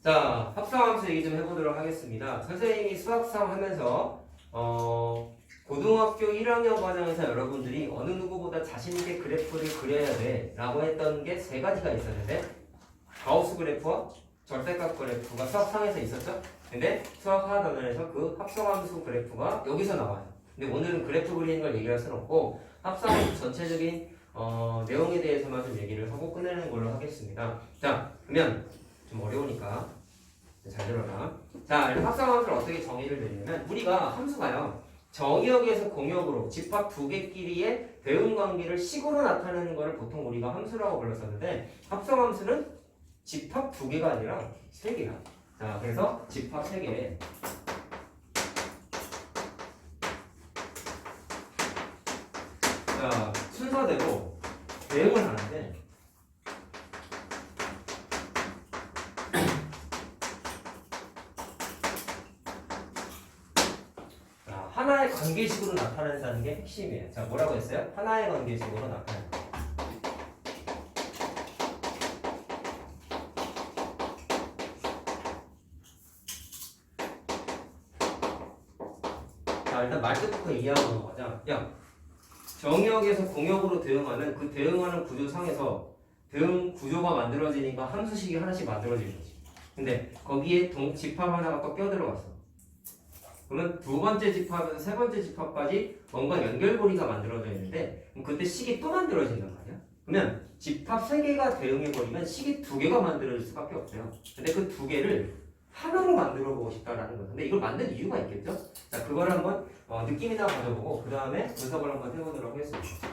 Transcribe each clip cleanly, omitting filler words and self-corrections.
자, 합성함수 얘기 좀 해보도록 하겠습니다. 선생님이 수학상 하면서 고등학교 1학년 과정에서 여러분들이 어느 누구보다 자신있게 그래프를 그려야 돼 라고 했던 게 세 가지가 있었는데 가우스 그래프와 절대값 그래프가 수학상에서 있었죠? 근데 수학하단원에서 그 합성함수 그래프가 여기서 나와요. 근데 오늘은 그래프 그리는 걸 얘기할 수는 없고 합성함수 전체적인 내용에 대해서만 좀 얘기를 하고 끝내는 걸로 하겠습니다. 자, 그러면 좀 어려우니까 잘 들어라. 자, 합성함수를 어떻게 정의를 내리냐면 우리가 함수가요. 정의역에서 공역으로 집합 두 개끼리의 대응 관계를 식으로 나타내는 것을 보통 우리가 함수라고 불렀었는데 합성함수는 집합 두 개가 아니라 세 개야. 자, 그래서 집합 세 개. 자, 순서대로 대응을 하는데 하나의 관계식으로 나타낸다는 게 핵심이에요. 자, 뭐라고 했어요? 하나의 관계식으로 나타낸다. 자, 일단 말뜻부터 이해하고 넘어가자. 야, 정역에서 공역으로 대응하면 그 대응하는 구조상에서 대응 구조가 만들어지니까 함수식이 하나씩 만들어지는 거지. 근데 거기에 집합 하나가 또 껴들어갔어. 그러면 두 번째 집합에서 세 번째 집합까지 뭔가 연결고리가 만들어져 있는데 그럼 그때 식이 또 만들어진단 말이야. 그러면 집합 세 개가 대응해버리면 식이 두 개가 만들어질 수밖에 없어요. 근데 그 두 개를 하나로 만들어 보고 싶다라는 거예요. 근데 이걸 만든 이유가 있겠죠? 자, 그걸 한번 느낌이나 가져보고 그 다음에 분석을 한번 해보도록 하겠습니다.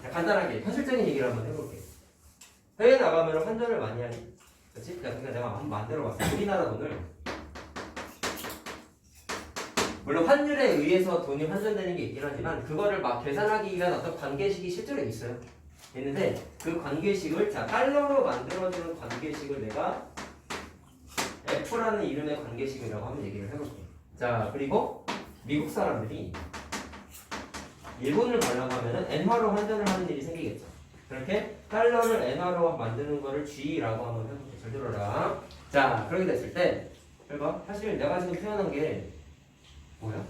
자, 간단하게 현실적인 얘기를 한번 해볼게요. 해외 나가면 환전을 많이 하니? 그렇지? 그러니까 내가 한번 만들어봤어. 우리나라 돈을 물론 환율에 의해서 돈이 환전되는 게 있긴 하지만 그거를 막 계산하기 위한 어떤 관계식이 실제로 있어요. 있는데 그 관계식을 자 달러로 만들어주는 관계식을 내가 F라는 이름의 관계식이라고 한번 얘기를 해볼게요. 자, 그리고 미국 사람들이 일본을 가려고 하면은 엔화로 환전을 하는 일이 생기겠죠. 그렇게 달러를 엔화로 만드는 거를 G라고 한번 해볼게요. 잘 들어라. 자, 그렇게 됐을 때 해봐. 사실 내가 지금 표현한 게 뭐야?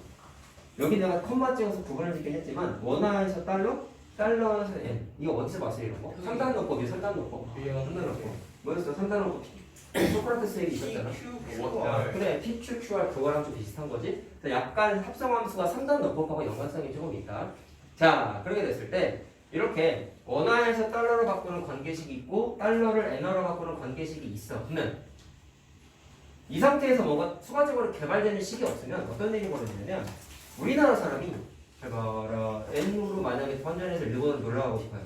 여기 내가 컴마 찍어서 구분을 짓긴 했지만 원화에서 달러, 달러에서 엔. 이거 어디서 봤어요 이런 거? 3단 논법이 3단 논법. 3단 논법. 뭐였어? 3단 논법. 소크라테스 얘기 있었잖아. 그래, PQQR 그거랑 좀 비슷한 거지. 약간 합성함수가 3단 논법하고 연관성이 조금 있다. 자, 그렇게 됐을 때 이렇게 원화에서 달러로 바꾸는 관계식이 있고 달러를 엔화로 바꾸는 관계식이 있어. 그러면 이 상태에서 뭔가 추가적으로 개발되는 식이 없으면 어떤 일이 벌어지냐면 우리나라 사람이 N으로 만약에 환전해서 일본을 놀러 가고 싶어요.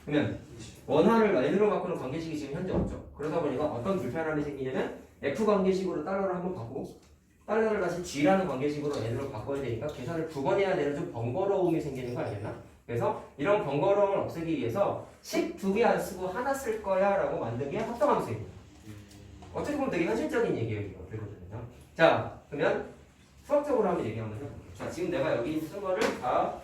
그러면 원화를 N으로 바꾸는 관계식이 지금 현재 없죠. 그러다 보니까 어떤 불편함이 생기냐면 F 관계식으로 달러를 한번 바꾸고 달러를 다시 G라는 관계식으로 N으로 바꿔야 되니까 계산을 두 번 해야 되는 좀 번거로움이 생기는 거 알겠나? 그래서 이런 번거로움을 없애기 위해서 식 두 개 안 쓰고 하나 쓸 거야 라고 만든 게 합성함수입니다. 어떻게 보면 되게 현실적인 얘기예요. 되거든요. 자, 그러면 수학적으로 한번 얘기 한번 해볼게요. 자, 지금 내가 여기 쓴 거를 다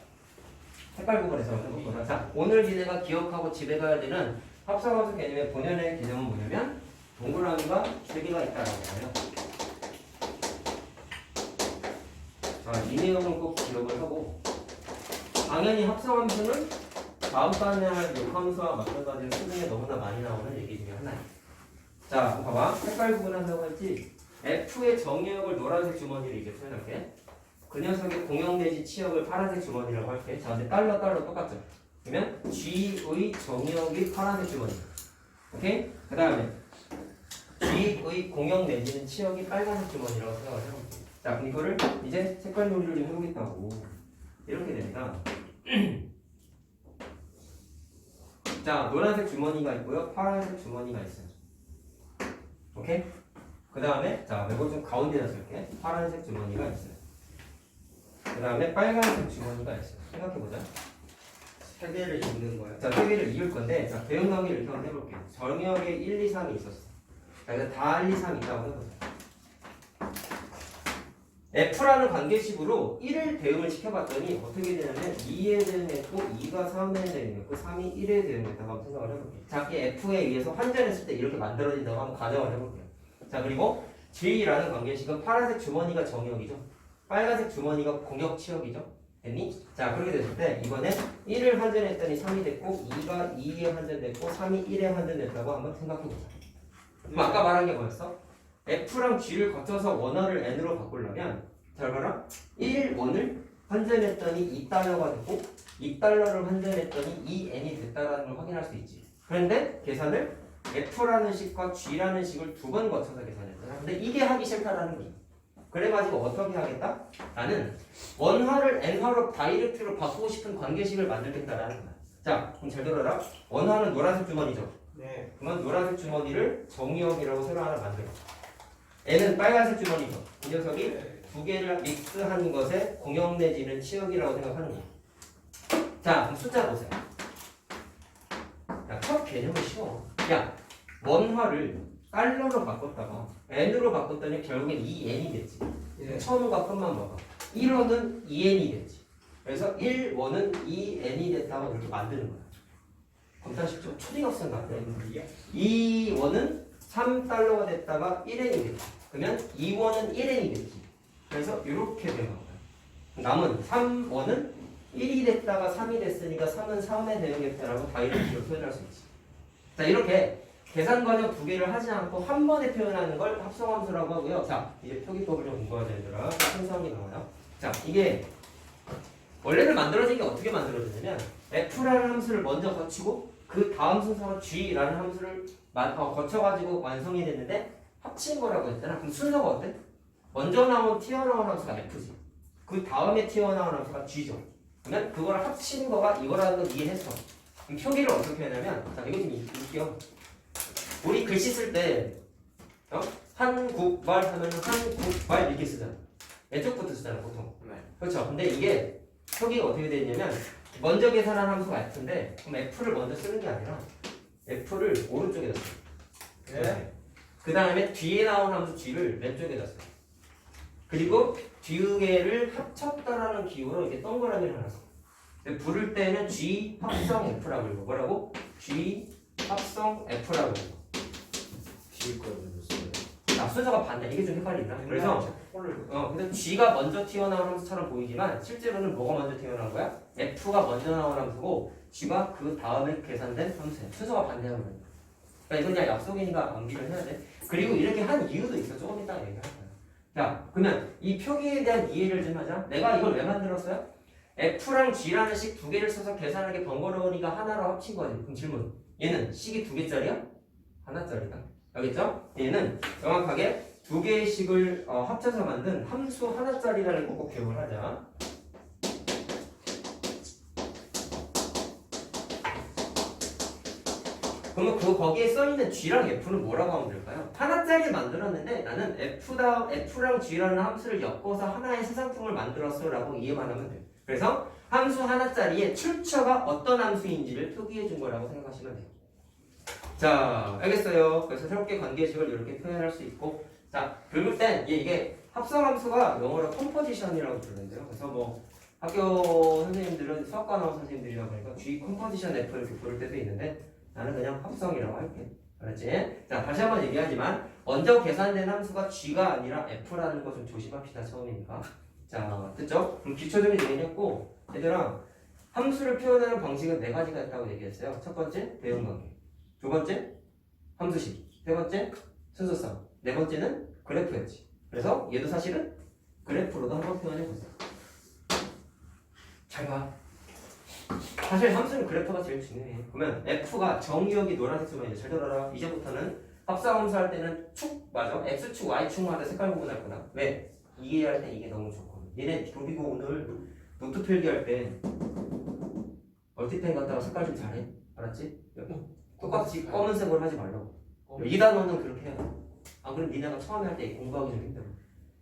색깔 구분해서 해볼 거다. 자, 오늘 니네가 기억하고 집에 가야 되는 합성함수 개념의 본연의 개념은 뭐냐면 동그라미가 세 개가 있다라는 거예요. 자, 이 내용을 꼭 기억을 하고 당연히 합성함수는 다음 단에 할 역함수와 마찬가지로 수능에 너무나 많이 나오는 얘기 중에 하나예요. 자, 봐봐. 색깔 구분한다고 했지. F의 정의역을 노란색 주머니로 이렇게 표현할게. 그 녀석의 공역 내지 치역을 파란색 주머니라고 할게. 자, 근데 달러 똑같죠? 그러면 G의 정의역이 파란색 주머니. 오케이? 그 다음에 G의 공역 내지는 치역이 빨간색 주머니라고 생각을 해볼게. 자, 그럼 이거를 이제 색깔 놀이를 좀 해보겠다고. 이렇게 됩니다. 자, 노란색 주머니가 있고요. 파란색 주머니가 있어요. 오케이? 그 다음에 자, 이걸 좀 가운데다 쓸게. 파란색 주머니가 있어요. 그 다음에 빨간색 주머니가 있어요. 생각해보자. 세 개를 읽는 거야. 자, 세 개를 이을 건데 자, 대응 관계를 이렇게 한번 해볼게요. 정역에 1, 2, 3이 있었어. 자, 그래서 다 1, 2, 3 있다고 해보자. F라는 관계식으로 1을 대응을 시켜봤더니 어떻게 되냐면 2에 대응했고 2가 3에 대응했고 3이 1에 대응했다고 한번 생각을 해볼게요. 자, 이 F에 의해서 환전했을 때 이렇게 만들어진다고 한번 가정을 해볼게요. 자, 그리고 G라는 관계식은 파란색 주머니가 정의역이죠. 빨간색 주머니가 공역치역이죠. 됐니? 자, 그렇게 됐을 때 이번에 1을 환전했더니 3이 됐고 2가 2에 환전됐고 3이 1에 환전됐다고 한번 생각해보자. 그럼 아까 말한 게 뭐였어? F랑 G를 거쳐서 원화를 N으로 바꾸려면 잘 봐라. 1원을 환전했더니 2달러가 됐고 2달러를 환전했더니 2N이 됐다라는 걸 확인할 수 있지. 그런데 계산을 F라는 식과 G라는 식을 두 번 거쳐서 계산했잖아. 근데 이게 하기 싫다라는 거지. 그래가지고 어떻게 하겠다? 나는 원화를 N화로 다이렉트로 바꾸고 싶은 관계식을 만들겠다라는 거야. 자, 그럼 잘 들어라. 원화는 노란색 주머니죠. 네. 그러면 노란색 주머니를 정의역이라고 새로 하나 만들어. N은 빨간색 주머니죠. 이 녀석이 네. 두 개를 믹스한 것에 공역 내지는 치역이라고 생각하는 거야. 자, 그럼 숫자 보세요. 야, 첫 개념은 쉬워. 야, 원화를 달러로 바꿨다가 N으로 바꿨더니 결국엔 2N이 됐지. 예. 처음과 끝만 봐봐. 1원은 2N이 됐지. 그래서 1원은 2N이 됐다고 이렇게 만드는 거야. 검사 쉽죠? 초등학생 같아. 2원은 3달러가 됐다가 1N이 됐지. 그러면 2원은 1N이 됐지. 그래서 이렇게 되는 거야. 남은 3원은 1이 됐다가 3이 됐으니까 3은 3의 대응했다라고 다이렉트로 표현할 수 있지. 자, 이렇게 계산 과정 두 개를 하지 않고 한 번에 표현하는 걸 합성함수라고 하고요. 자, 이제 표기법을 좀 공부하자 얘들아. 순수함이 나와요. 자, 이게 원래는 만들어진 게 어떻게 만들어지냐면 F라는 함수를 먼저 거치고 그 다음 순서로 G라는 함수를 거쳐가지고 완성이 됐는데 합친 거라고 했잖아. 그럼 순서가 어때? 먼저 나온 튀어나온 함수가 F지. 그 다음에 튀어나온 함수가 G죠. 그러면 그거를 합친 거가 이거라는 걸 이해했어. 그럼 표기를 어떻게 하냐면, 자, 이거 좀 읽게요. 우리 글씨 쓸 때 한국말 하면 한국말 이렇게 쓰잖아. 왼쪽부터 쓰잖아 보통. 네. 그렇죠. 근데 이게 표기가 어떻게 되어 있냐면 먼저 계산한 함수가 F인데 그럼 F를 먼저 쓰는 게 아니라 F를 오른쪽에다 써. 네. 그 다음에 뒤에 나온 함수 G를 왼쪽에다 써. 그리고 뒤개를 합쳤다라는 기호로 이렇게 동그라미를 하나 써. 부를 때는 G 합성 F라고 읽어. 뭐라고? G 합성 F라고 읽어. 뒤에 거 넣었어요. 자, 순서가 반대. 이게 좀 헷갈린다. 그래서 근데 G가 먼저 튀어나온 함수처럼 보이지만 실제로는 뭐가 먼저 튀어나온 거야? F가 먼저 나온 함수고 G가 그 다음에 계산된 함수야. 순서가 반대하는 거야. 그러니까 이건 그냥 약속이니까 암기를 해야 돼. 그리고 이렇게 한 이유도 있어. 조금 이따 얘기할 거야. 자, 그러면 이 표기에 대한 이해를 좀 하자. 내가 이걸 왜 만들었어요? F랑 G라는 식 두 개를 써서 계산하기 번거로우니까 하나로 합친 거지. 그럼 질문. 얘는 식이 두 개짜리야? 하나짜리다. 알겠죠? 얘는 정확하게 두 개의 식을 합쳐서 만든 함수 하나짜리라는 거 꼭 기억을 하자. 그러면 거기에 써있는 G랑 F는 뭐라고 하면 될까요? 하나짜리 만들었는데 나는 F랑 G라는 함수를 엮어서 하나의 세상품을 만들었어 라고 이해만 하면 돼요. 그래서 함수 하나짜리의 출처가 어떤 함수인지를 표기해 준 거라고 생각하시면 돼요. 자, 알겠어요. 그래서 새롭게 관계식을 이렇게 표현할 수 있고, 자, 긁을 땐 이게 합성함수가 영어로 컴포지션이라고 부르는데요. 그래서 뭐 학교 선생님들은 수학과 나온 선생님들이라 보니까 G 컴포지션 F 이렇게 부를 때도 있는데 나는 그냥 합성이라고 할게. 알았지? 자, 다시 한번 얘기하지만 먼저 계산된 함수가 G가 아니라 F라는 거 좀 조심합시다. 처음이니까. 자, 됐죠? 그럼 기초적인 얘기했고, 얘들아, 함수를 표현하는 방식은 네 가지가 있다고 얘기했어요. 첫 번째, 대응관계. 두 번째, 함수식. 세 번째, 순서성. 네 번째는 그래프였지. 그래서 얘도 사실은 그래프로도 한번 표현해보세요. 잘 봐. 사실 함수는 그래프가 제일 중요해. 그러면 F가 정의역이 노란색 쓰면 이제 잘 들어라. 이제부터는 합성함수 할 때는 축, 맞아. X축, Y축마다 색깔 구분할 거다. 왜? 이해할 때 이게 너무 좋거든. 얘네 그리고 오늘 노트 필기할 때 멀티펜 갖다가 색깔 좀 잘해. 알았지? 똑같이 검은색으로 하지 말라고. 이 단어는 그렇게 해야 돼. 안 그럼 니네가 처음에 할 때 공부하기 좀 힘들어.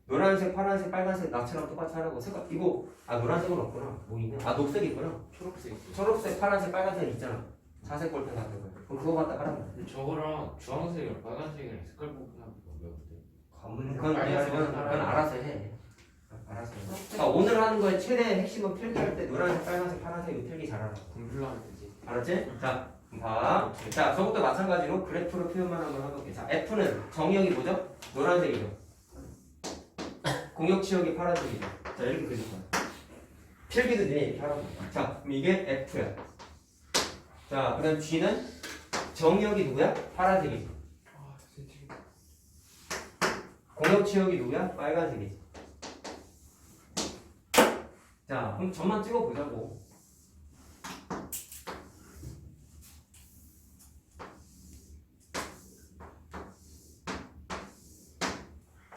노란색, 파란색, 빨간색 나처럼 똑같이 하라고. 색깔 이거 노란색은 없구나. 뭐 있네. 녹색 있구나. 초록색, 파란색, 빨간색 있잖아. 자색 볼펜 같은 거. 그럼 그거 갖다 하란 말이야. 저거랑 주황색이랑 빨간색이랑 색깔 구분하는 거 어때? 그건 알아서 해. 알아서 해. 오늘 하는 거에 최대 핵심은 필기할 때 노란색, 빨간색, 파란색 필기 잘하라. 분필로 하면 되지. 알았지? 자, 봐. 자, 저것도 마찬가지로 그래프로 표현만 한번 해볼게. 자, F는 정의역이 뭐죠? 노란색이죠. 공역 치역이 파란색이죠. 자, 이렇게 그릴 거야. 필기도 니네 이렇게 하라고. 자, 그럼 이게 F야. 자, 그 다음 G는 정역이 누구야? 파란색이지. 공역 치역이 누구야? 빨간색이지. 자, 그럼 점만 찍어보자고.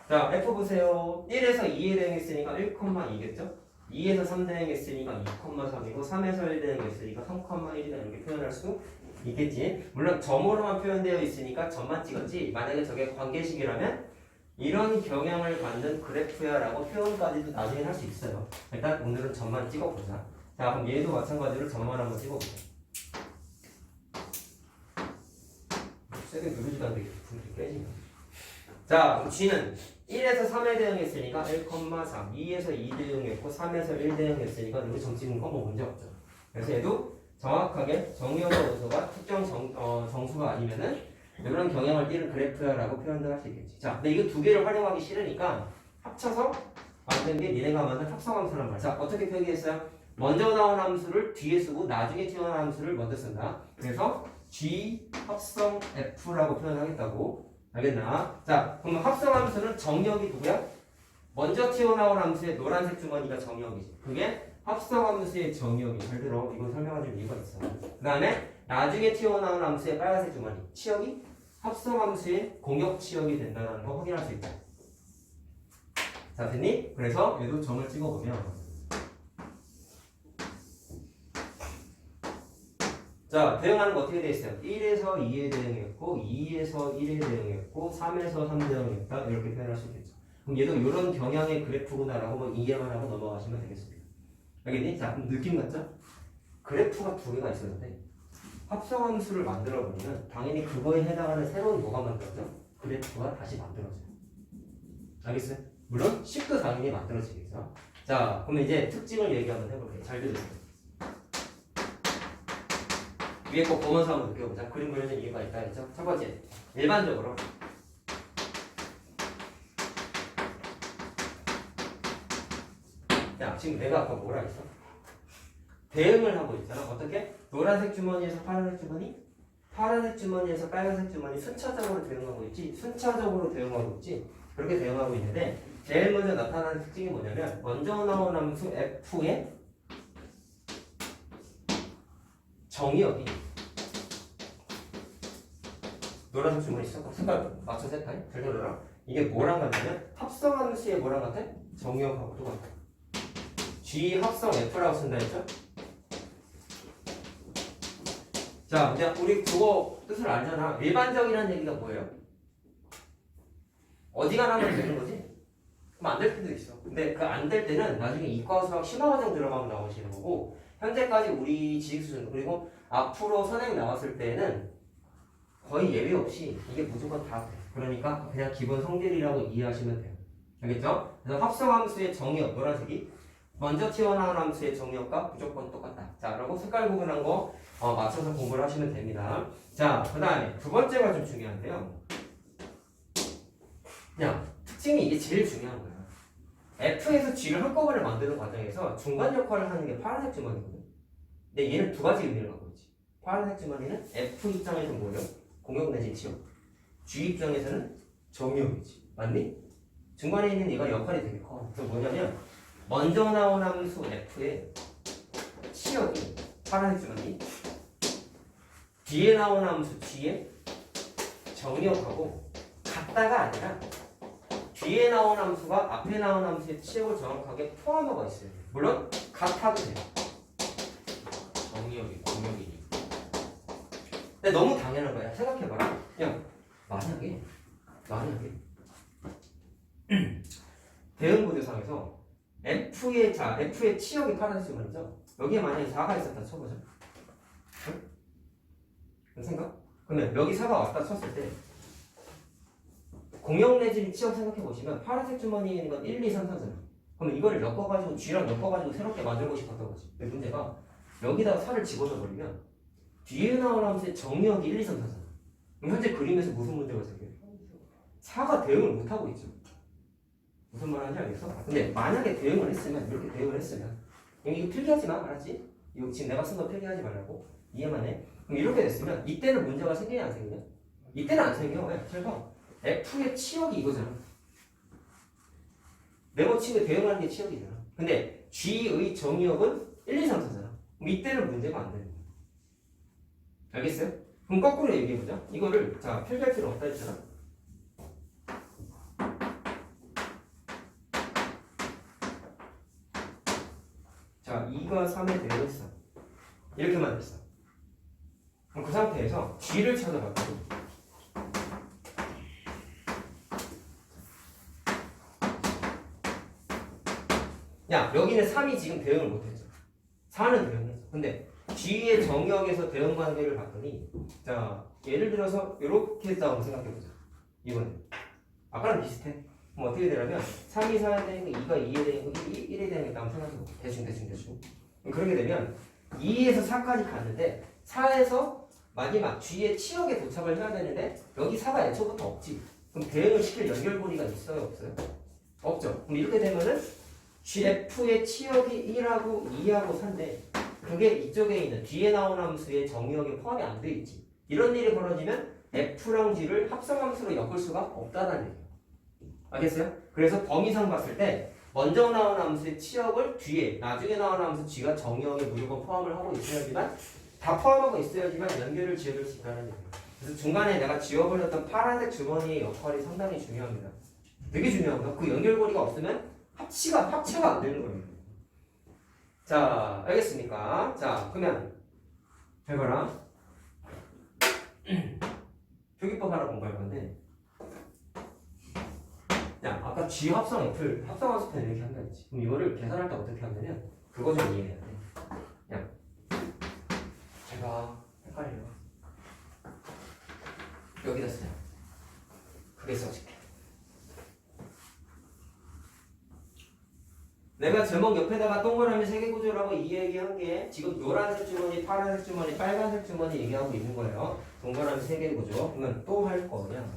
자, F 보세요. 1에서 2에 대응했으니까 1,2겠죠? 2에서 3 대응했으니까 2,3이고 3에서 1 대응했으니까 3,1이다 이렇게 표현할 수 있겠지. 물론 점으로만 표현되어 있으니까 점만 찍었지. 만약에 저게 관계식이라면 이런 경향을 받는 그래프야 라고 표현까지도 나중에 할 수 있어요. 일단 오늘은 점만 찍어보자. 자, 그럼 얘도 마찬가지로 점만 한번 찍어보자. 세게 누르지도 않는데 불이 깨지냐. 자, 그럼 G는 1에서 3에 대응했으니까 1,3, 2에서 2 대응했고 3에서 1 대응했으니까 여기 점 찍는 거 뭐 문제 없죠. 그래서 얘도 정확하게 정의역의 요소가 특정 정수가 아니면은 이런 경향을 띠는 그래프야라고 표현도 할 수 있겠지. 자, 근데 이거 두 개를 활용하기 싫으니까 합쳐서 만든 게 니네가 만든 합성함수란 말이야. 자, 어떻게 표기했어요? 먼저 나온 함수를 뒤에 쓰고 나중에 튀어나온 함수를 먼저 쓴다. 그래서 G 합성 F라고 표현하겠다고. 알겠나? 자, 그럼 합성함수는 정역이 누구야? 먼저 튀어나온 함수의 노란색 주머니가 정역이지. 그게 합성함수의 정역이. 잘 들어. 이건 설명해줄 이유가 있어. 그 다음에 나중에 튀어나온 함수의 빨간색 주머니. 치역이 합성함수의 공역 치역이 된다는 거 확인할 수 있다. 자, 됐니? 그래서 얘도 점을 찍어보면 자, 대응하는 거 어떻게 돼 있어요? 1에서 2에 대응했고 2에서 1에 대응했고 3에서 3 대응했다 이렇게 표현할 수 있겠죠. 그럼 얘도 이런 경향의 그래프구나라고 뭐 이해만 하고 넘어가시면 되겠습니다. 알겠니? 자, 그럼 느낌 같죠? 그래프가 두 개가 있었는데 합성함수를 만들어버리면 당연히 그거에 해당하는 새로운 뭐가 만들어져? 그래프가 다시 만들어져요. 알겠어요? 물론 식도 당연히 만들어지겠죠. 자, 그럼 이제 특징을 얘기 한번 해볼게요. 잘 들으세요. 위에 거 보면서 한번 느껴보자. 그림 그려진 이유가 있다 했죠? 첫 번째, 일반적으로 야, 지금 내가 아까 뭐라 했어? 대응을 하고 있잖아. 어떻게? 노란색 주머니에서 파란색 주머니, 파란색 주머니에서 빨간색 주머니 순차적으로 대응하고 있지. 순차적으로 대응하고 있지. 그렇게 대응하고 있는데 제일 먼저 나타나는 특징이 뭐냐면 먼저 나온 함수 F의 정의역이 노란색 주머니 있어? 색깔 맞춰 색깔 잘 들어라. 이게 뭐랑 같냐면 합성함수의 뭐랑 같아? 정의역하고 똑같아. G 합성 F라고 쓴다 했죠? 자, 이제 우리 그거 뜻을 알잖아. 일반적이라는 얘기가 뭐예요? 어지간하면 되는 거지? 그럼 안 될 때도 있어. 근데 그 안 될 때는 나중에 이과 수학 심화과정 들어가면 나오시는 거고 현재까지 우리 지식 수준 그리고 앞으로 선행 나왔을 때는 거의 예외 없이 이게 무조건 다 돼. 그러니까 그냥 기본 성질이라고 이해하시면 돼요. 알겠죠? 그래서 합성함수의 정의역 노란색이 먼저 튀어나온 함수의 정의역과 무조건 똑같다. 자, 그리고 색깔 구분한 거 맞춰서 공부를 하시면 됩니다. 자, 그 다음에 두 번째가 좀 중요한데요. 그냥 특징이 이게 제일 중요한 거예요. F에서 G를 한꺼번에 만드는 과정에서 중간 역할을 하는 게 파란색 주머니거든. 근데 얘는 두 가지 의미를 갖고 있지. 파란색 주머니는 F 입장에서는 뭐예요? 공역 내지 치역. G 입장에서는 정역이지. 맞니? 중간에 있는 얘가 역할이 되게 커. 그래서 뭐냐면 먼저 나온 함수 F의 치역이 파란색 주머니, 뒤에 나온 함수 G의 정역하고 같다가 아니라 뒤에 나온 함수가 앞에 나온 함수의 치역을 정확하게 포함하고 있어요. 물론 같아도 돼요. 정의역이 공역이니. 근데 너무 당연한 거야. 생각해봐라. 그냥 만약에 대응고대상에서 F의 치역이 파란색 주머니죠. 여기에 만약에 4가 있었다 쳐보자. 응? 생각? 그러면 여기 4가 왔다 쳤을 때 공역 내지 치역 생각해보시면 파란색 주머니에 있는 건 1, 2, 3, 4잖아. 그러면 이거를 엮어가지고 G랑 엮어가지고 새롭게 만들고 싶었던 거지. 근데 문제가 여기다가 4를 집어넣어버리면 뒤에 나온 함수의 정역이 1, 2, 3, 4잖아. 그럼 현재 그림에서 무슨 문제가 생겨요? 4가 대응을 못하고 있죠. 무슨 말 하는지 알겠어? 근데 만약에 대응을 했으면, 이렇게 대응을 했으면, 이거 필기하지 마, 알았지? 이거 지금 내가 쓴 거 필기하지 말라고. 이해만 해. 그럼 이렇게 됐으면 이때는 문제가 생기냐 안 생기냐? 이때는 안 생겨. 왜? 잘 봐. F의 치역이 이거잖아. 네모치에 대응하는 게 치역이잖아. 근데 G의 정의역은 1, 2, 3, 4잖아. 그럼 이때는 문제가 안 되는 거야. 알겠어요? 그럼 거꾸로 얘기해보자. 이거를 자 필기할 필요 없다 했잖아. 자 2가 3에 대응했어. 이렇게만 됐어. 그럼 그 상태에서 G를 찾아봤거든. 야 여기는 3이 지금 대응을 못했죠. 4는 대응했어. 근데 G의 정역에서 대응 관계를 봤더니 자 예를 들어서 이렇게 했다고 생각해보자. 이거는 아까랑 비슷해. 그럼 어떻게 되냐면 3이 4에 되는 거 2가 2에 되는 거 1에 되는 거 생각해보자. 대충 그렇게 되면 2에서 4까지 갔는데 4에서 마지막 G의 치역에 도착을 해야 되는데 여기 4가 애초부터 없지. 그럼 대응을 시킬 연결고리가 있어요 없어요? 없죠. 그럼 이렇게 되면은 GF의 치역이 1하고 2하고 4인데 그게 이쪽에 있는 뒤에 나온 함수의 정의역에 포함이 안 돼 있지. 이런 일이 벌어지면 F랑 G를 합성함수로 엮을 수가 없다는 얘기예요. 알겠어요? 그래서 범위상 봤을 때 먼저 나온 함수의 치역을 뒤에 나중에 나온 함수 G가 정의역에 무조건 포함을 하고 있어야지만 다 포함하고 있어야지만 연결을 지어줄 수 있다는 얘기예요. 그래서 중간에 내가 지워버렸던 파란색 주머니의 역할이 상당히 중요합니다. 되게 중요합니다. 그 연결고리가 없으면 합체가 안 되는 거예요. 자, 알겠습니까? 자, 그러면 잘 봐라. 표기법 하나 공부할 건데, 야, 아까 G 합성 F를 합성함수 편 이렇게 한다 했지. 그럼 이거를 계산할 때 어떻게 하냐면 그거 좀 이해해야 돼. 야, 잘 봐. 헷갈려. 여기다 쓰자. 크게 써줄게. 내가 제목 옆에다가 동그라미 3개 구조라고 이 얘기한 게 지금 노란색 주머니, 파란색 주머니, 빨간색 주머니 얘기하고 있는 거예요. 동그라미 3개 구조. 그러면 또 할 거냐?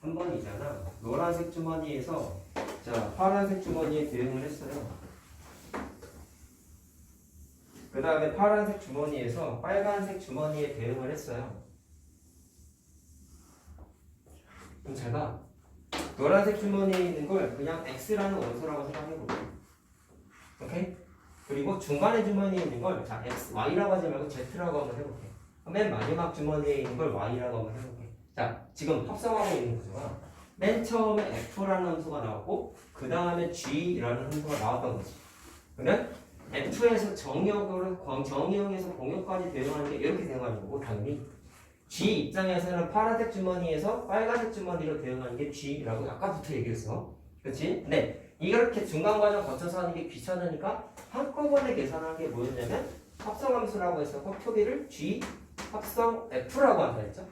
한 번이잖아. 노란색 주머니에서 자 파란색 주머니에 대응을 했어요. 그 다음에 파란색 주머니에서 빨간색 주머니에 대응을 했어요. 그럼 잘 봐. 노란색 주머니에 있는 걸 그냥 X라는 원소라고 생각해볼게. 오케이? 그리고 중간에 주머니에 있는 걸 자, X, Y라고 하지 말고 Z라고 한번 해볼게. 맨 마지막 주머니에 있는 걸 Y라고 한번 해볼게. 자, 지금 합성하고 있는 구조가 맨 처음에 F라는 함수가 나왔고 그 다음에 G라는 함수가 나왔던 거지. 그러면 F에서 정의역에서 공역까지 대응하는 게 이렇게 대응하는 거고 당연히 G 입장에서는 파란색 주머니에서 빨간색 주머니로 대응하는 게 G라고 아까부터 얘기했어. 그렇지? 네. 이렇게 중간 과정 거쳐서 하는 게 귀찮으니까 한꺼번에 계산한 게 뭐였냐면 합성함수라고 해서 표기를 G 합성 F라고 한다 했죠.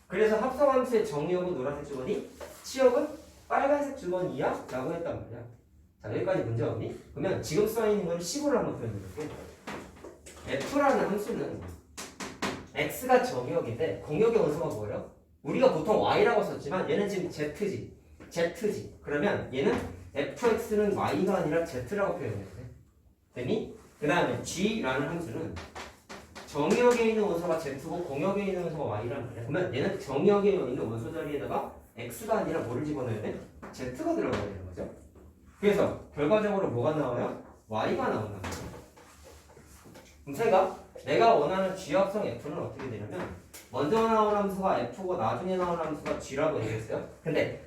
그래서 합성함수의 정의역은 노란색 주머니, 치역은 빨간색 주머니야? 라고 했단 말이야. 자 여기까지 문제 없니? 그러면 지금 써있는 건 식으로 한번 표현해볼게. F라는 함수는 X가 정의역인데 공역의 원소가 뭐예요? 우리가 보통 Y라고 썼지만 얘는 지금 Z지. 그러면 얘는 fx는 y가 아니라 z라고 표현해야 돼. 됐니? 그 다음에 g라는 함수는 정의역에 있는 원소가 z고 공역에 있는 원소가 y란 말이야. 그러면 얘는 정의역에 있는 원소 자리에다가 x가 아니라 뭐를 집어넣어야 돼? z가 들어가야 되는 거죠. 그래서 결과적으로 뭐가 나와요? y가 나온다는 거죠. 그럼 내가 원하는 g합성 f는 어떻게 되냐면 먼저 나온 함수가 f고 나중에 나온 함수가 g라고 얘기했어요. 근데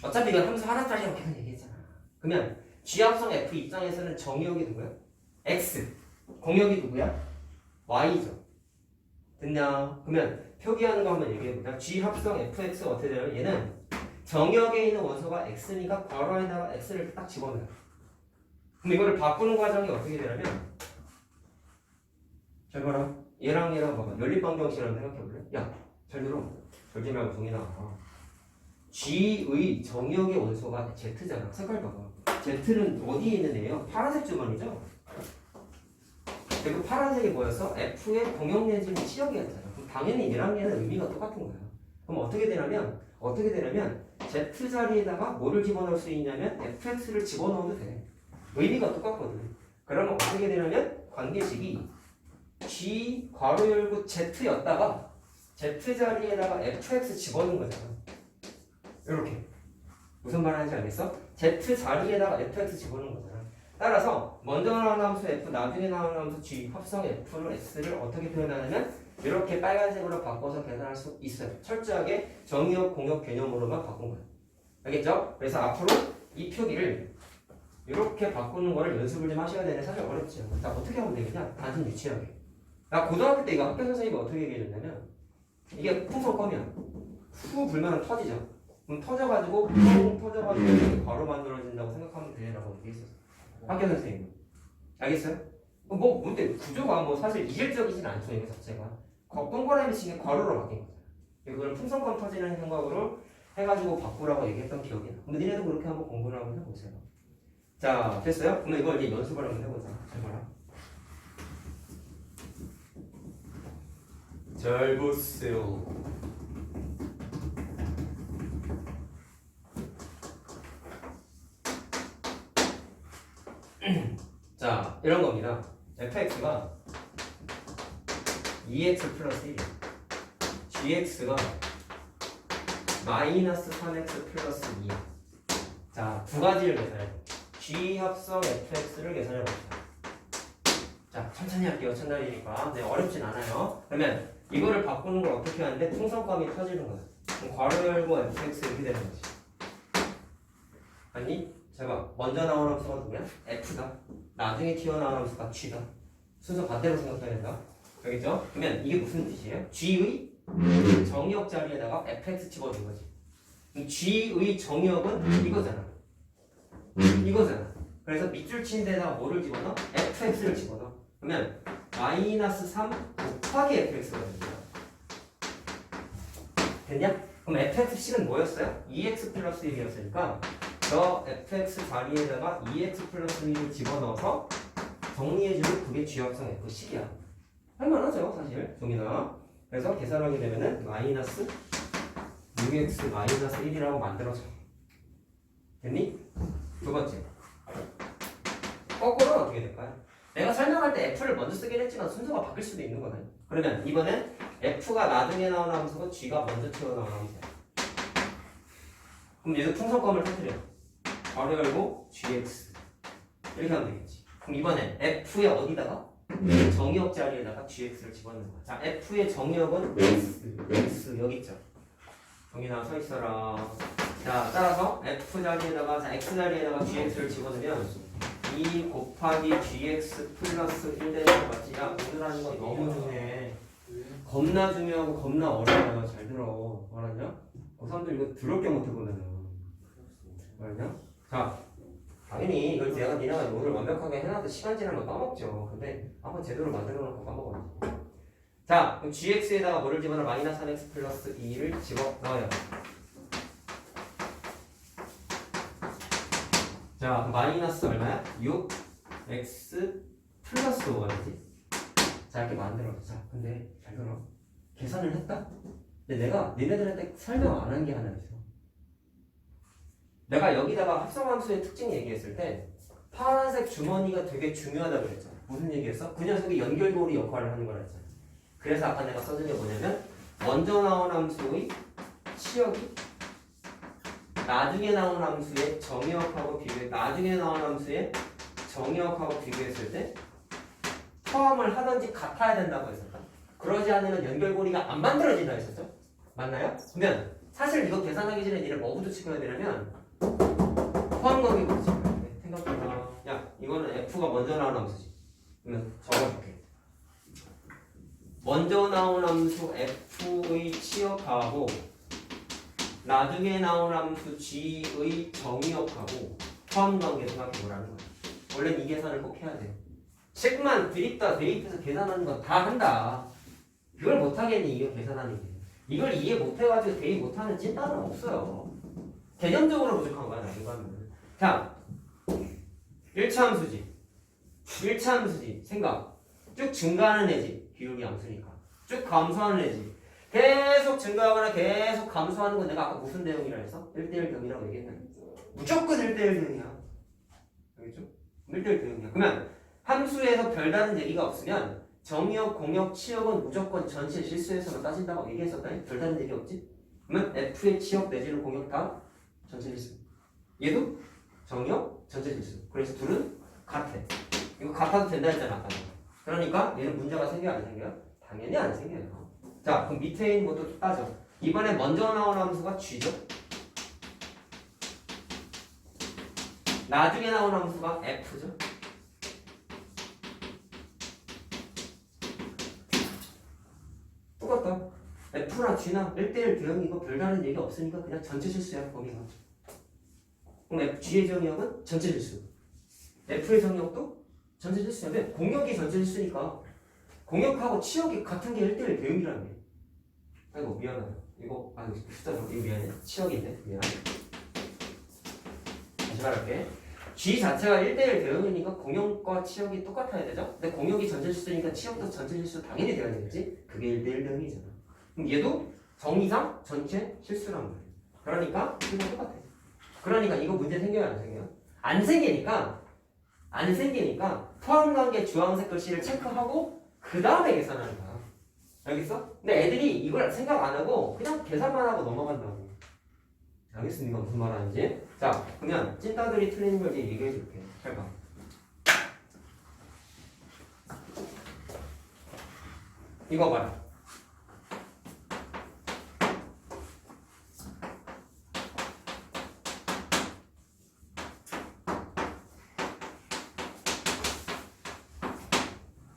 어차피 이건 함수 하나짜리라고 계속 얘기했잖아. 그러면 g합성 f 입장에서는 정의역이 누구야? x. 공역이 누구야? y죠. 됐냐? 그러면 표기하는 거 한번 얘기해보자. g합성 fx가 어떻게 되냐면 얘는 정역에 있는 원소가 x니까 괄호에다가 x를 딱 집어넣어요. 그럼 이거를 바꾸는 과정이 어떻게 되냐면 잘 봐라. 얘랑 봐봐. 연립방정식이라고 생각해볼래? 야, 잘 들어. 절지 말고 종이 나와. G의 정의역의 원소가 Z잖아. 색깔 봐봐. Z는 어디에 있는 애예요? 파란색 주머니죠? 그 파란색이 뭐였어? F의 공역 내지는 치역이었잖아. 그럼 당연히 얘랑 얘는 의미가 똑같은 거야. 그럼 어떻게 되냐면 어떻게 되냐면 z 자리에다가 뭐를 집어넣을 수 있냐면 fx를 집어넣어도 돼. 의미가 똑같거든. 그러면 어떻게 되냐면 관계식이 g 괄호 열고 z였다가 z 자리에다가 fx 집어넣은 거잖아. 이렇게. 무슨 말 하는지 알겠어? z 자리에다가 fx 집어넣은 거잖아. 따라서 먼저 나오는 함수 f, 나중에 나오는 함수 g, 합성 f를 x를 어떻게 표현하냐면 이렇게 빨간색으로 바꿔서 계산할 수 있어요. 철저하게 정의역, 공역 개념으로만 바꾼 거예요. 알겠죠? 그래서 앞으로 이 표기를 이렇게 바꾸는 거를 연습을 좀 하셔야 되는데 사실 어렵죠. 자, 어떻게 하면 되겠냐? 단순 유치하게. 나 고등학교 때 이거 학교 선생님이 어떻게 얘기해줬냐면 이게 풍선껌이야. 후 불면 터지죠. 그럼 터져가지고 뻥 터져가지고 이렇게 바로 만들어진다고 생각하면 되라고 얘기했었어. 학교 선생님. 알겠어요? 근데 구조가 뭐 사실 이질적이진 않죠. 이거 자체가. 동그라미 치게 괄호로 바뀐 거잖아. 이걸 풍선껌 터지는 생각으로 해가지고 바꾸라고 얘기했던 기억이 나. 근데 니네도 그렇게 한번 공부를 한번 해보세요. 자, 됐어요? 그럼 이걸 이제 연습을 한번 해보자. 잘 봐라. 잘 보세요. 자, 이런 겁니다. fx가 2x 플러스 1이야. gx가 마이너스 3x 플러스 2야. 자, 두 가지를 계산해. g 합성 fx를 계산해 봅시다. 자, 천천히 할게요. 첫날이니까. 네, 어렵진 않아요. 그러면 이거를 바꾸는 걸 어떻게 하는데 풍선껌이 터지는 거야. 그럼 괄호 열고 fx 이렇게 되는 거지. 아니, 제가 먼저 나오는 함수가 누구야? f다. 나중에 튀어나오는 함수가 g다. 순서 반대로 생각해야 된다. 알겠죠? 그러면 이게 무슨 뜻이에요? g의 정의역 자리에다가 fx 집어넣은 거지. g의 정의역은 이거잖아. 이거잖아. 그래서 밑줄 친 데다가 뭐를 집어넣어? fx를 집어넣어. 그러면 마이너스 3 곱하기 fx가 됩니다. 됐냐? 그럼 fx식은 뭐였어요? 2x 플러스 1이었으니까 저 fx 자리에다가 2x 플러스 1을 집어넣어서 정리해주면 그게 g합성 f식이야. 할만하죠 사실 종이나. 그래서 계산하게 되면은 마이너스 6x 마이너스 1이라고 만들어져. 됐니? 두 번째. 거꾸로는 어떻게 될까요? 내가 설명할 때 f를 먼저 쓰긴 했지만 순서가 바뀔 수도 있는 거네. 그러면 이번엔 f가 나중에 나오는 함수고 g가 먼저 튀어나오는 함수야. 그럼 얘도 풍선껌을 터뜨려. 괄호 열고 gx 이렇게 하면 되겠지. 그럼 이번엔 f의 어디다가? 정의역 자리에다가 gx를 집어넣는 거야. 자, f의 정의역은 x 여기 있죠. 정의나 서 있어라. 자, 따라서 f 자리에다가 자, x 자리에다가 gx를 집어넣으면 2 곱하기 gx 플러스 1 되는 거 맞지? 야, 오늘 하는 거 너무 중요해. 겁나 중요하고 겁나 어려워요. 잘 들어. 알았냐? 고3들 이거 더럽게 못해보면은 알았냐? 자, 당연히 이걸 내가 니네가 오늘 완벽하게 해놔도 시간 지나면 까먹죠. 근데 한번 제대로 만들어 놓고 까먹어야지. 자, 그럼 gx에다가 뭐를 집어넣어? 마이너스 3x 플러스 2를 집어넣어요. 자, 마이너스 얼마야? 6x 플러스 5가 되지? 자, 이렇게 만들어. 자, 근데 잘 들어. 계산을 했다? 근데 내가 니네들한테 설명 안 한 게 하나 있어. 내가 여기다가 합성함수의 특징 얘기했을 때 파란색 주머니가 되게 중요하다고 그랬잖아. 무슨 얘기했어? 그 녀석이 연결고리 역할을 하는 거라 했잖아. 그래서 아까 내가 써준 게 뭐냐면 먼저 나온 함수의 치역이 나중에 나온 함수의 정의역하고 비교해 나중에 나온 함수의 정의역하고 비교했을 때 포함을 하든지 같아야 된다고 했었다. 그러지 않으면 연결고리가 안 만들어진다 했었죠. 맞나요? 그러면 사실 이거 계산하기 전에 니를 뭐부터 찍어야 되냐면 포함관계부터 찍어야 돼. 생각해봐. 야, 이거는 f가 먼저 나온 함수지. 그러면 적어줄게. 먼저 나온 함수 f의 치역하고 나중에 나온 함수 g의 정의역하고 포함관계 생각해보라는 거야. 원래는 이 계산을 꼭 해야 돼. 책만 드립다 대입해서 계산하는 건 다 한다. 그걸 못하겠니? 이거 계산하는 게. 이걸 이해 못해가지고 대입 못하는 찐따는 없어요. 개념적으로 부족한 거야, 이거는. 자, 1차 함수지. 1차 함수지. 생각. 쭉 증가하는 애지. 비율이 함수니까. 쭉 감소하는 애지. 계속 증가하거나 계속 감소하는 건 내가 아까 무슨 대응이라 해서 1대1 대응이라고 얘기했나요? 무조건 1대1 대응이야. 알겠죠? 1대1 대응이야. 그러면 함수에서 별다른 얘기가 없으면 정의역, 공역, 치역은 무조건 전체 실수에서만 따진다고 얘기했었다니? 별다른 얘기 없지? 그러면 F의 치역 내지는 공역 다 전체 실수. 얘도 정의역, 전체 실수. 그래서 둘은 같아. 이거 같아도 된다 했잖아 아까. 그러니까 얘는 문제가 생겨요 안 생겨요? 당연히 안 생겨요. 자 그럼 밑에 있는 것도 따져. 이번에 먼저 나온 함수가 G죠. 나중에 나온 함수가 F죠. 똑같다. F나 G나 1대1 대응이고 별다른 얘기 없으니까 그냥 전체 실수야 범위가. 그럼 G의 정의역은 전체 실수. F의 정의역도 전체 실수야. 근데 공역이 전체 실수니까 공역하고 치역이 같은 게 1대1 대응이라는 게. 아이고 미안하다. 이거 숫자 이거 미안해. 치역인데 미안. 다시 말할게. G 자체가 1대1 대응이니까 공역과 치역이 똑같아야 되죠? 근데 공역이 전체 실수니까 치역도 전체 실수 당연히 돼야 되겠지? 그게 1대1 대응이잖아. 그럼 얘도 정의상 전체 실수란 말이야. 그러니까 이거 똑같아. 그러니까 이거 문제 생겨요 안 생겨요? 안 생기니까 포함관계 주황색 글씨를 체크하고 그 다음에 계산하는 거야. 알겠어? 근데 애들이 이걸 생각 안 하고 그냥 계산만 하고 넘어간다고. 알겠습니까? 무슨 말 하는지? 자, 그러면 찐따들이 틀리는 걸 이제 얘기해 줄게. 잘 봐. 이거 봐라.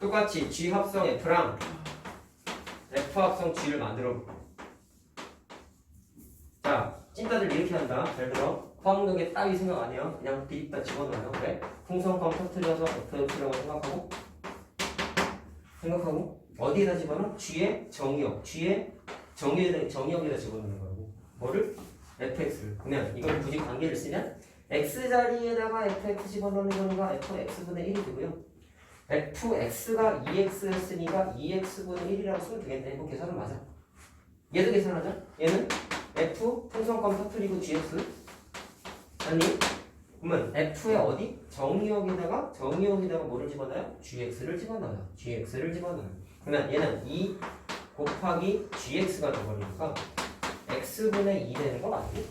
똑같이 G 합성 F랑 F 합성 G를 만들어 볼게. 자, 찐따들 이렇게 한다. 잘 들어. 포함관계 따위 생각 안 해요. 그냥 빗다 집어넣어요. 왜? 풍선껌 터트려서 FF라고 생각하고 어디에다 집어넣어? G의 정의역. G의 정의역에다 집어넣는 거고. 뭐를? fx를. 그러면 이걸 굳이 관계를 쓰면 x 자리에다가 fx 집어넣는 거가 fx분의 1이 되고요. fx가 2x였으니까 2x분의 1이라고 쓰면 되겠네. 이거 계산은 맞아. 얘도 계산하자. 얘는 f 풍선껌 터트리고 gx 아니 그러면 f의 어디? 정의역에다가 뭐를 집어넣어요? gx를 집어넣어요. 그러면 얘는 2 곱하기 gx가 돼버리니까 x분의 2 되는 거 맞지?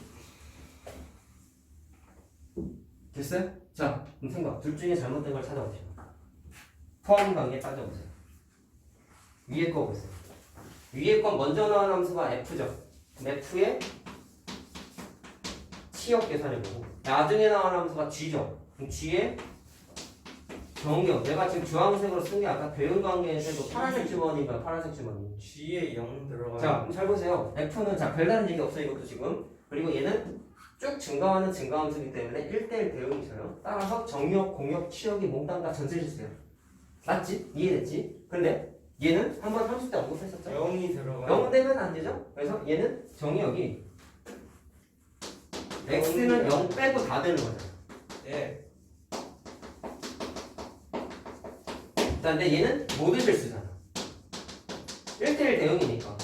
됐어요? 자 그럼 생각 둘 중에 잘못된 걸 찾아보세요. 포함관계 따져보세요. 위에 거 보세요. 위에 건 먼저 나온 함수가 f죠. 그럼 f의 치역 계산해보고 나중에 나온 함수가 g죠. 그럼 g의 정의역. 내가 지금 주황색으로 쓴 게 아까 대응관계에서 파란색 주머니인가 파란색 주머니. G에 0 들어가요. 자 그럼 잘 보세요. f는 자 별다른 얘기 없어요 이것도 지금. 그리고 얘는 쭉 증가하는 증가함수이기 때문에 1대1 대응이셔요. 따라서 정의역, 공역, 치역이 몽땅 다 전체 실수예요. 맞지? 이해됐지? 근데 얘는 한번 함수 때 언급했었죠? 0이 들어가요. 0 되면 안 되죠? 그래서 얘는 정의역이 x는 0 빼고 다 되는 거잖아. 예. 자, 근데 얘는 모든 실수잖아. 1대1 대응이니까.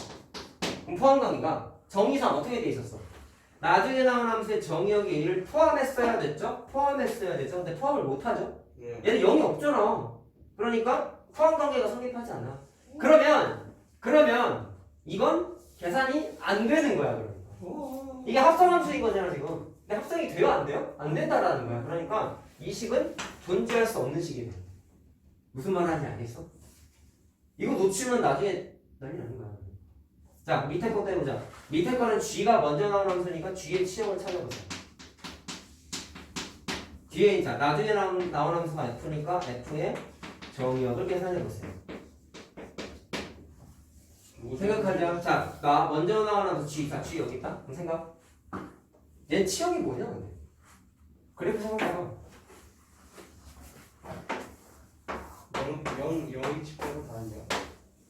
그럼 포함관계가 정의상 어떻게 돼 있었어? 나중에 나온 함수의 정의역이 얘를 포함했어야 됐죠? 근데 포함을 못하죠? 예. 얘는 0이 없잖아. 그러니까 포함관계가 성립하지 않아. 그러면 이건 계산이 안 되는 거야. 그러니까. 이게 합성함수인 거잖아 지금. 근데 합성이 돼요 안 돼요? 안 된다라는 거야. 그러니까 이 식은 존재할 수 없는 식이네. 무슨 말 하는지 알겠어? 이거 놓치면 나중에 난리 나는 거야. 자 밑에 거 빼보자. 밑에 거는 G가 먼저 나온 함수니까 G의 치역을 찾아보세요. 뒤에 자 나중에 나온 함수가 F니까 F의 정의역을 계산해보세요. 생각하자. 자, 나 먼저 나온 함수 G. 자, G 여기 있다. 그럼 생각. 얘 치역이 뭐냐 근데? 그래프 생각해봐. 0이 집계고 다 아니야.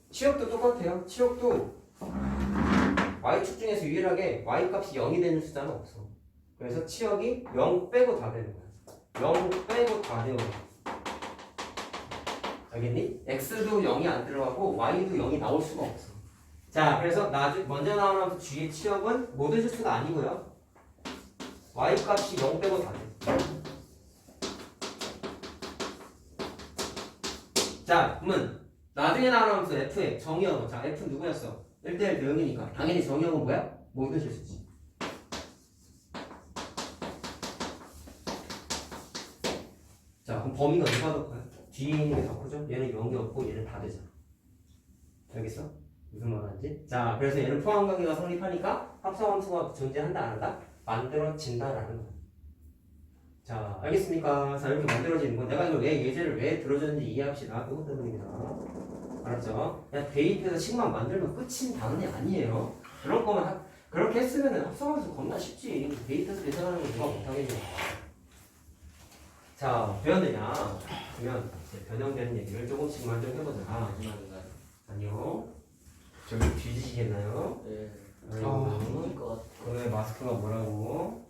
치역도 똑같아요. 치역도 y축 중에서 유일하게 y값이 0이 되는 숫자는 없어. 그래서 치역이 0 빼고 다 되는 거야. 0 빼고 다 되는 거야. 알겠니? x도 0이 안 들어가고 y도 0이 나올 수가 없어. 자, 그래서 먼저 나오는 함수 g의 치역은 모든 실수가 아니고요. y 값이 0 빼고 다 돼. 자, 그러면 나중에 나오는 함수 f의 정의역은, 자, f 누구였어? 1대1 대응이니까 당연히 정의역은 뭐야? 모든 실수지. 자, 그럼 범위가 누가 더 커요? 뒤에 있는 게 더 크죠? 얘는 0이 없고 얘는 다 되잖아. 알겠어? 무슨 말하는지? 자, 그래서 얘는 포함관계가 성립하니까 합성함수가 존재한다 안 한다? 만들어진다라는 거야. 자, 알겠습니까? 자, 이렇게 만들어지는 거. 내가 이걸 예제를 왜 들어줬는지 이해합시다. 이것 때문입니다. 알았죠? 그냥 데이트에서 식만 만들면 끝인 단원이 아니에요. 그런 거만 그렇게 했으면 합성함수 겁나 쉽지. 데이트에서 계산하는 거 누가 못하겠냐. 자, 되었느냐? 그러면 이제 변형되는 얘기를 조금씩만 좀 해보자. 마지막인가요? 아니요. 저기 뒤지시겠나요? 네. 아이고. 그러면 마스크가 뭐라고?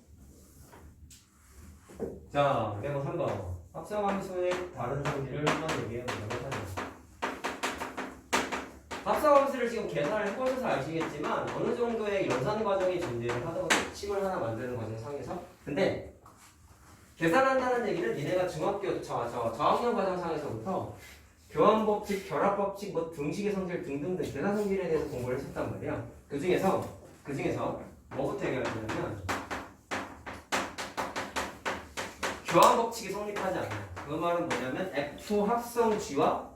자, 빼고 3번. 합성함수의 다른 성질을 한번 얘기해보도록 하죠. 합성함수를 지금 계산을 해보셔서 아시겠지만 어느 정도의 연산 과정이 존재를 하다가 식을 하나 만드는 과정 상에서 근데 계산한다는 얘기는 니네가 중학교 저학년 과정상에서부터 교환법칙, 결합법칙, 뭐 등식의 성질 등등등 계산 성질에 대해서 공부를 했었단 말이야. 그 중에서 뭐부터 얘기할 거냐면 교환법칙이 성립하지 않아요. 그 말은 뭐냐면 F 합성 G와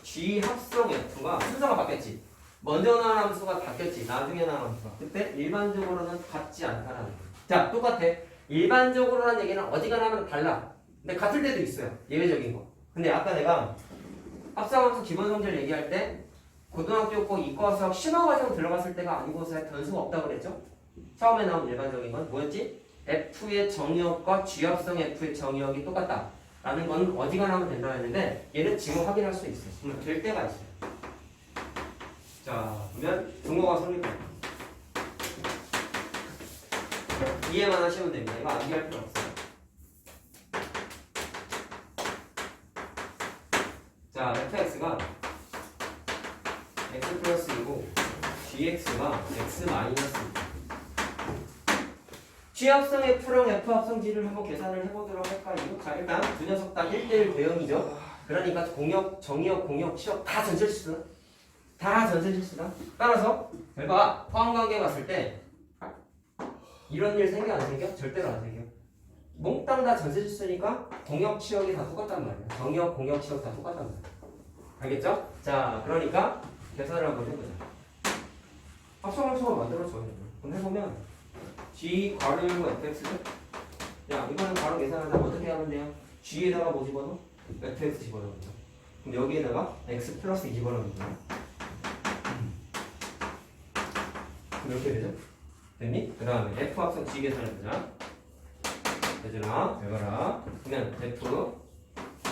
G 합성 F가 순서가 바뀌었지. 먼저 나온 함수가 바뀌었지. 나중에 나온 함수가. 그때 일반적으로는 같지 않다라는 거야. 자, 똑같아. 일반적으로라는 얘기는 어디가 나면 달라. 근데 같을 때도 있어요. 예외적인 거. 근데 아까 내가 합성함수 기본 성질 얘기할 때 고등학교 거 이과 수학 심화 과정 들어갔을 때가 아니고서 변수가 없다고 그랬죠? 처음에 나온 일반적인 건 뭐였지? F의 정의역과 G합성 F의 정의역이 똑같다. 라는 건 어디가 나면 된다 했는데 얘는 지금 확인할 수 있어요. 그러면 될 때가 있어요. 자, 그러면 등호가 성립합니다. 이해만 하시면 됩니다. 이거 암기할 필요 없어요. 자, fx가 x 플러스 2고 gx가 x 마이너스 2. g합성 f랑 f합성 g를 한번 계산을 해보도록 할까요? 자, 일단 두 녀석 다 1대1 대응이죠. 그러니까 공역, 정의역, 공역, 치역 다 전체실수다. 다 전체실수다. 따라서 결과 포함관계 봤을 때 이런 일 생겨 안 생겨? 절대로 안 생겨. 몽땅 다 전체실수니까 공역, 치역이 다 똑같단 말이야. 정의역, 공역, 치역 다 똑같단 말이야. 알겠죠? 자, 그러니까 계산을 한번 해보자. 합성함수가 만들어줘요. 그럼 해보면 G 괄호 열고 fx죠? 야, 이거는 바로 계산하자면 어떻게 하면 돼요? G에다가 뭐 집어넣어? fx 집어넣는 거죠. 그럼 여기에다가 x 플러스 2 집어넣는 거예요. 이렇게 되죠? 됐니? 그 다음에 f 합성 G 계산해보자. 대준아, 배워라. 그러면 f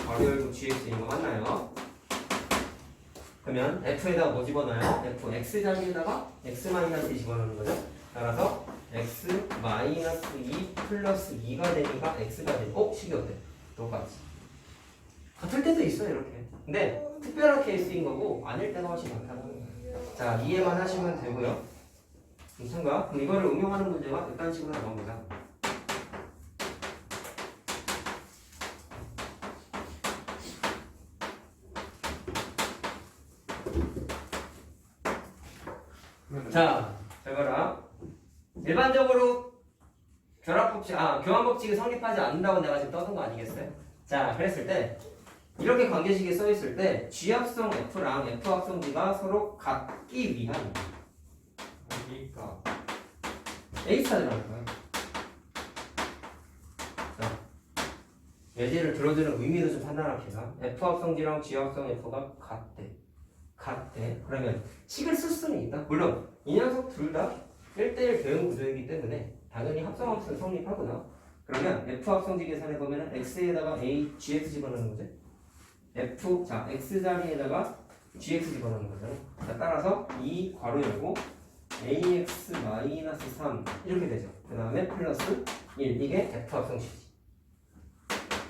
괄호 열고 gx인 거 맞나요? 그러면 f에다가 뭐 집어넣어요? f x 자리에다가 x 마이너스 2 집어넣는 거죠. 따라서 x 마이너스 2 플러스 2가 되니까 x가 되고 식이 어때? 똑같지. 같을 때도 있어요 이렇게. 근데 특별한 케이스인 거고 아닐 때가 훨씬 많다는 거예요. 자, 이해만 하시면 되고요. 참가. 그럼 이거를 응용하는 문제가 이딴 식으로 나옵니다. 자, 잘 봐라. 일반적으로 교환법칙이 성립하지 않는다고 내가 지금 떠든 거 아니겠어요? 자, 그랬을 때 이렇게 관계식이 써 있을 때 G합성 F랑 F합성 G가 서로 같기 위한 그러니까 A 찾으라는 거야. 자, 예제를 들어주는 의미도 좀 판단합시다. F합성 G랑 G합성 F가 같대. 그러면 식을 쓸 수는 있다. 물론 이 녀석 둘 다 1대1 대응 구조이기 때문에 당연히 합성함수는 성립하구나. 그러면 F 합성지 계산해 보면은 X에다가 A, GX 집어넣는 거죠. F, 자, X 자리에다가 GX 집어넣는 거죠. 자, 따라서 2 괄호 열고 AX 마이너스 3 이렇게 되죠. 그 다음에 플러스 1 이게 F 합성식이지.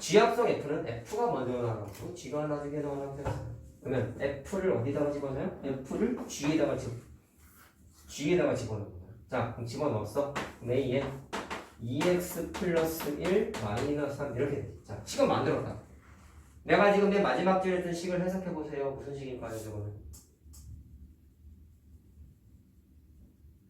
G 합성 F는 F가 먼저 나가고 G가 나중에 나오는 거죠. 그러면 F를 어디다가 집어넣어요? F를 G에다가 집어. g에다가 집어넣는 거야. 자, 그럼 집어넣었어. 그럼 a에 2x 플러스 1 마이너스 3 이렇게 돼. 자, 식은 만들었다. 내가 지금 맨 마지막 줄에 했던 식을 해석해 보세요. 무슨 식일까요, 저거는?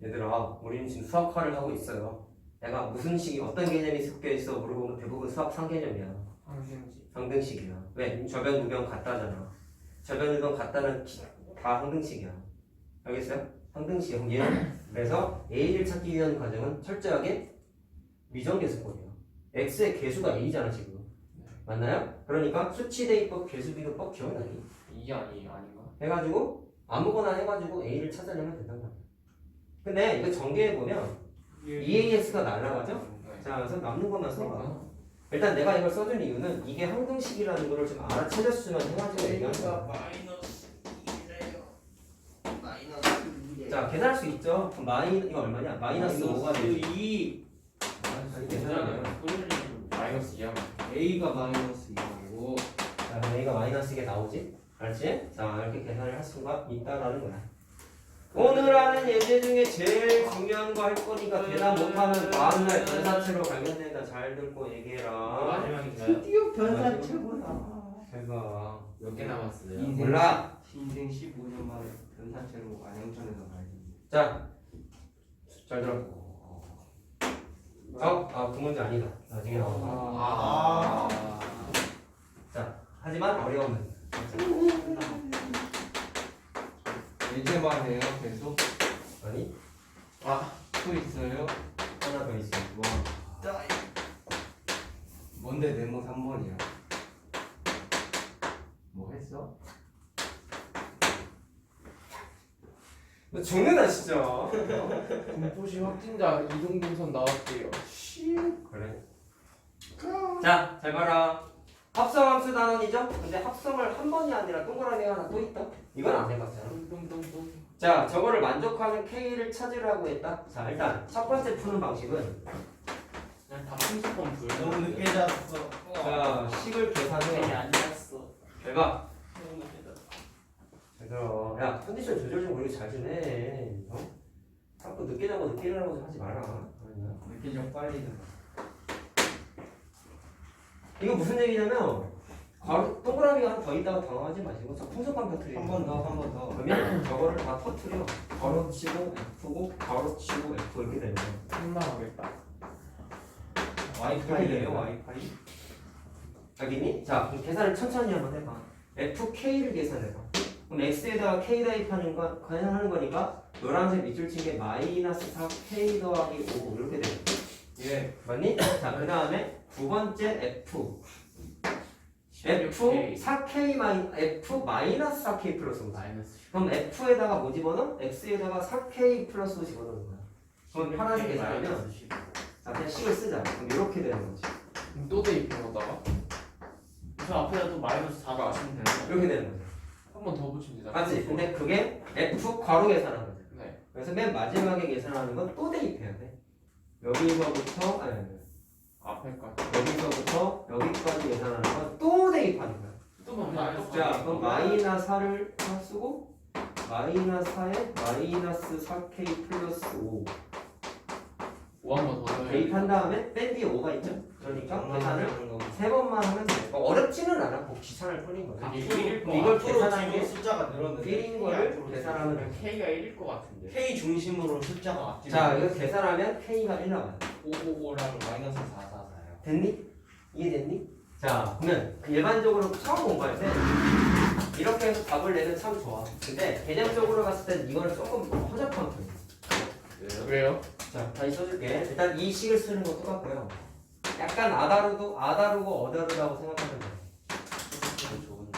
얘들아, 우리는 지금 수학화를 하고 있어요. 내가 무슨 식이 어떤 개념이 섞여 있어 물어보면 대부분 수학 상개념이야. 항생식. 항등식이야. 왜? 저변 우변 같다잖아. 저변 우변 같다는 다 항등식이야. 알겠어요? 항등식이야. 그럼 얘는 그래서 a를 찾기 위한 과정은 철저하게 미정계수법이야. x의 개수가 a잖아 지금. 맞나요? 그러니까 수치 대입법, 개수 비교법 기억나니? 이게 아닌가? 해가지고 아무거나 해가지고 a를 찾아내면 된단 말이야. 근데 이거 전개해 보면 2ax가 날라가죠? 네. 자, 그래서 남는 것만 써봐. 일단 내가 이걸 써준 이유는 이게 항등식이라는 거를 좀 알아채렸으면 해가지고 얘기하는 거야. 마이너스 2래요. 마이너스 2래. 자, 계산할 수 있죠? 그럼 이거 얼마냐? 마이너스 5가 되지. 2. 아니, 계산하면. 마이너스 2하면 A가 마이너스 2고. 자, 그럼 A가 마이너스 2게 나오지? 알지? 자, 이렇게 계산을 할 수가 있다라는 거야. 오늘 하는 예제 중에 제일 중요한 거 할 거니까 대답 못하면 다음날 변사체로 관련된다. 잘 듣고 얘기해라. 마지막인가요? 드디어 변사 최고다. 제가 몇 개 남았어요? 몰라. 인생 15년 만에 변사체로 안영천에서 가야 됩니다. 자, 잘 들어. 그 문제 아니다. 나중에 나온다. 자, 하지만 어려우면. 예제만 해요 계속? 아니, 또 있어요? 하나 더 있어. 와. 뭔데 네모 3번이야? 뭐 했어? 너 죽는다 진짜. 공포시 확진자 이동동선 나왔대요. 그래. 자, 잘 봐라. 합성함수 단원이죠? 근데 합성을 한 번이 아니라 동그라미 하나 또 있다. 이건 안 해봤잖아. 똥똥똥똥. 자, 저거를 만족하는 K를 찾으라고 했다. 자, 일단 첫 번째 푸는 방식은 그냥 다 풍수법 불. 너무 늦게 잤어. 자, 식을 계산해. 안 잤어. 잘 봐. 너무 늦게 잤어. 잘 들어. 야, 컨디션 조절 좀 우리 잘 좀 해. 어? 자꾸 늦게 자고 늦게 일어나고 좀 하지 마라. 알았냐? 늦게 좀 빨리 자. 이거 무슨 얘기냐면 바로 동그라미가 하나 더 있다가 당황하지 마시고 자, 풍속감 터트리는 한 번 더. 그러면 저거를 다 터트려. 바로 치고 F고 바로 치고 F 이렇게 되는 거야. 혼나가겠다. 와이파이예요 와이파이? 알겠니? 자, 그럼 계산을 천천히 한번 해봐. FK를 계산해봐. 그럼 X에다가 K 대입하는 거 계산하는 거니까 노란색 밑줄 친 게 마이너스 4K 더하기 5 이렇게 되는 거야. 예. 맞니? 자, 그 다음에 두 번째 F 4K F 마이너스 4K 플러스 5. 마이너스. 그럼 F에다가 뭐 집어넣어? X에다가 4K 플러스 5 집어넣는 거야. 그럼 편하게 계산하면 자, 그냥 식을 쓰자. 그럼 이렇게 되는 거지. 또 대입한 거다가? 저 앞에다 또 마이너스 4가 하시면 되는 거. 이렇게 되는 거지. 한 번 더 붙이면 되잖아. 맞지? 근데 그게 F 괄호 계산하는 거지. 네. 그래서 맨 마지막에 계산하는 건 또 대입해야 돼. 여기서부터 앞에까지. 여기서부터 여기까지 계산하는 건 또 대입하는 거야. 또 마이너스. 자, 그럼 마이너스 4를 쓰고 마이너스 4에 마이너스 4K 플러스 5 5 한 번 더 넣어야 대입한 다음에 뺀 뒤에 5가 있죠? 그러니까 계산을 3번만 하면 돼. 어렵지는 않아. 뭐 귀찮을 뿐인 거야. 이걸 계산하는 게 숫자가 늘었는데 필인 거를 계산하면 돼. K가 1일 것 같은데. K 중심으로 숫자가 앞뒤로 자, 이거 계산하면 K가 1 나와요. 555랑 마이너스 444요. 됐니? 이해됐니? 자, 그러면 일반적으로 처음 공부할 때 이렇게 해서 답을 내면 참 좋아. 근데 개념적으로 봤을 땐 이거는 조금 허접한 편이야. 왜요? 자, 다시 써줄게. 일단 이 식을 쓰는 거 똑같고요. 약간 아다르고 어다르다고 생각하면 돼. 좋은데.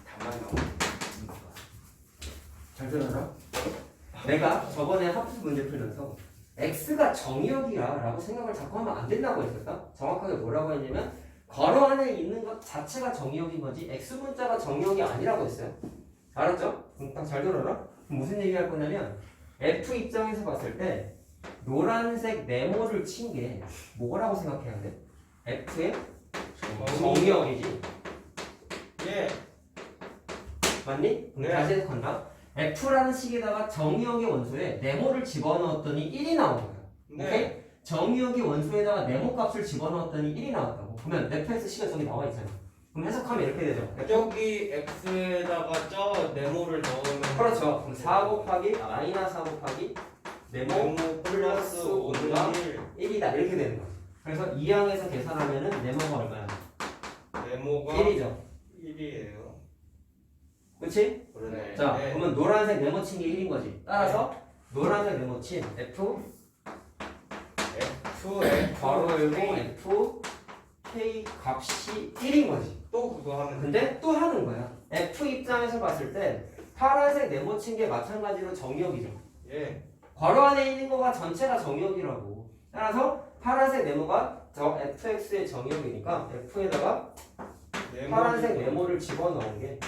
다만 너무 잘 들어라. 내가 저번에 합수 문제 풀면서 x가 정의역이야 라고 생각을 자꾸 하면 안 된다고 했었다. 정확하게 뭐라고 했냐면 괄호 안에 있는 것 자체가 정의역인 거지 x분자가 정의역이 아니라고 했어요. 알았죠? 그럼 딱 잘 들어라. 그럼 무슨 얘기 할 거냐면 f 입장에서 봤을 때 노란색 네모를 친 게 뭐라고 생각해야 돼? f의 정의역이지. 예. 맞니? 그럼 네. 다시 해서 간다. F라는 식에다가 정의역의 원소에 네모를 집어넣었더니 1이 나온 거야. 네. 오케이? 정의역의 원소에다가 네모 값을 집어넣었더니 1이 나왔다고. 그러면 fx 식은 저기 나와 있잖아. 그럼 해석하면 이렇게 되죠. 저기 x에다가 저 네모를 넣으면 그렇죠. 그럼 4 곱하기 마이너스 4 곱하기 네모 플러스 5는 1. 1이다 이렇게 되는 거야. 그래서 이 항에서 계산하면은 네모가 얼마야? 네모가 1이죠. 1이에요. 그렇지? 그러네. 자, 네. 그러면 노란색 네모 친 게 1인 거지. 따라서 노란색 네모 친 F F에 괄호 열고 F K 값이 1인 거지. 또 그거 하면 근데 또 하는 거야. F 입장에서 봤을 때 파란색 네모 친 게 마찬가지로 정의역이죠. 예. 괄호 안에 있는 거가 전체가 정의역이라고. 따라서 파란색 네모가 저 fx의 정의역이니까 f에다가 파란색 네모를 집어넣은 게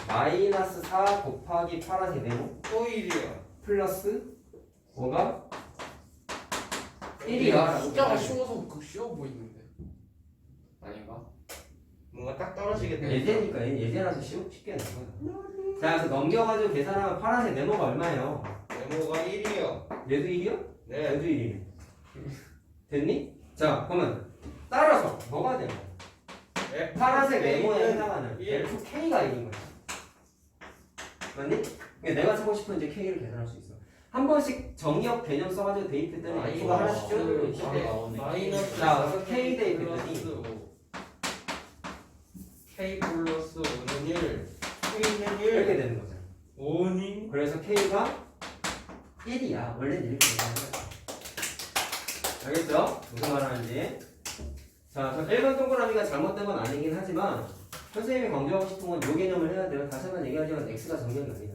마이너스 4 곱하기 파란색 네모 또 1이야. 플러스 5가 1이야. 숫자가 쉬워서 그 쉬워 보이는데. 아닌가? 뭔가 딱 떨어지겠다. 예제니까 예제라서 쉽게 낸 거야. 자, 그래서 넘겨가지고 계산하면 파란색 네모가 얼마예요? 네모가 1이요. 얘도 1이요? 네. 얘도 1이네. 됐니? 자, 그러면 따라서 뭐가 되냐? 파란색 네모에 해당하는 FK가 1인 거야. 맞니? 그러니까 내가 찾고 싶은 이제 K를 계산할 수 있어. 한 번씩 정의역 개념 써가지고 대입했더니 F가 하나씩 줄어들고 있어. 마이너스 자, 그래서 K 대입했더니 플러스 5. K 플러스 5는 1. K는 1. 이렇게 되는 거잖아. 5는 그래서 K가 1이야. 원래는 이렇게 계산하는 거야. 알겠죠? 무슨 말 하는지. 자, 저 1번 동그라미가 잘못된 건 아니긴 하지만 선생님이 강조하고 싶은 건 요 개념을 해야 돼요. 다시 한번 얘기하지만 X가 정렬이 아니야.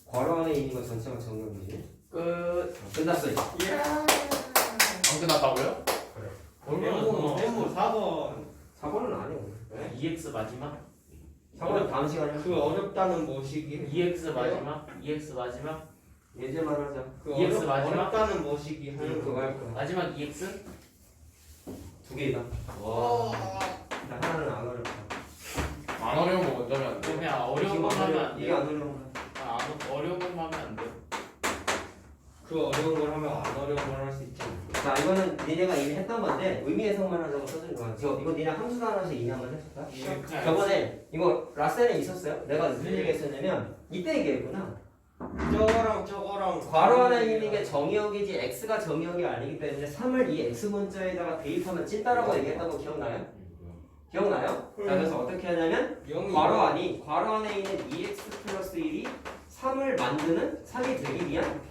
괄호 안에 있는 건 전체가 정렬이지. 끝났어요. 안 끝났다고요? 네모 4번. 4번은 아니에요. 2x 마지막? 4번은 다음 시간에 그 어렵다는 뭐시기? 2x 마지막? 2x 마지막? 예제만 하자. 그 EX 마지막? 어렵다는 뭐시기 하는 그거 할 거야. 마지막 2x? 두 개이다. 와. 하나는 안 어렵다. 안 어려운 거 먼저 하면 안 돼. 그냥 어려운 거 하면 안 이게 돼요? 안 어려운 거야. 어려운 거 하면 안 돼요? 그 어려운 걸 하면 안 어려운 걸 할 수 있지. 자, 이거는 니네가 이미 했던 건데 의미 해석만 하자고 써준 거야. 이거 니네 함수 단어에서 이미 한번 했었다. 그냥 저번에 이거 라센에 있었어요? 내가 무슨 얘기 했었냐면 이때 얘기했구나. 저거랑 괄호 안에 있는 게 정의역이지 x가 정의역이 아니기 때문에 3을 이 x 문자에다가 대입하면 찐따라고 얘기했던 거 기억나요? 기억나요? 자, 그래서 어떻게 하냐면 괄호 안에 있는 2x 플러스 1이 3을 만드는 3이 되기 위한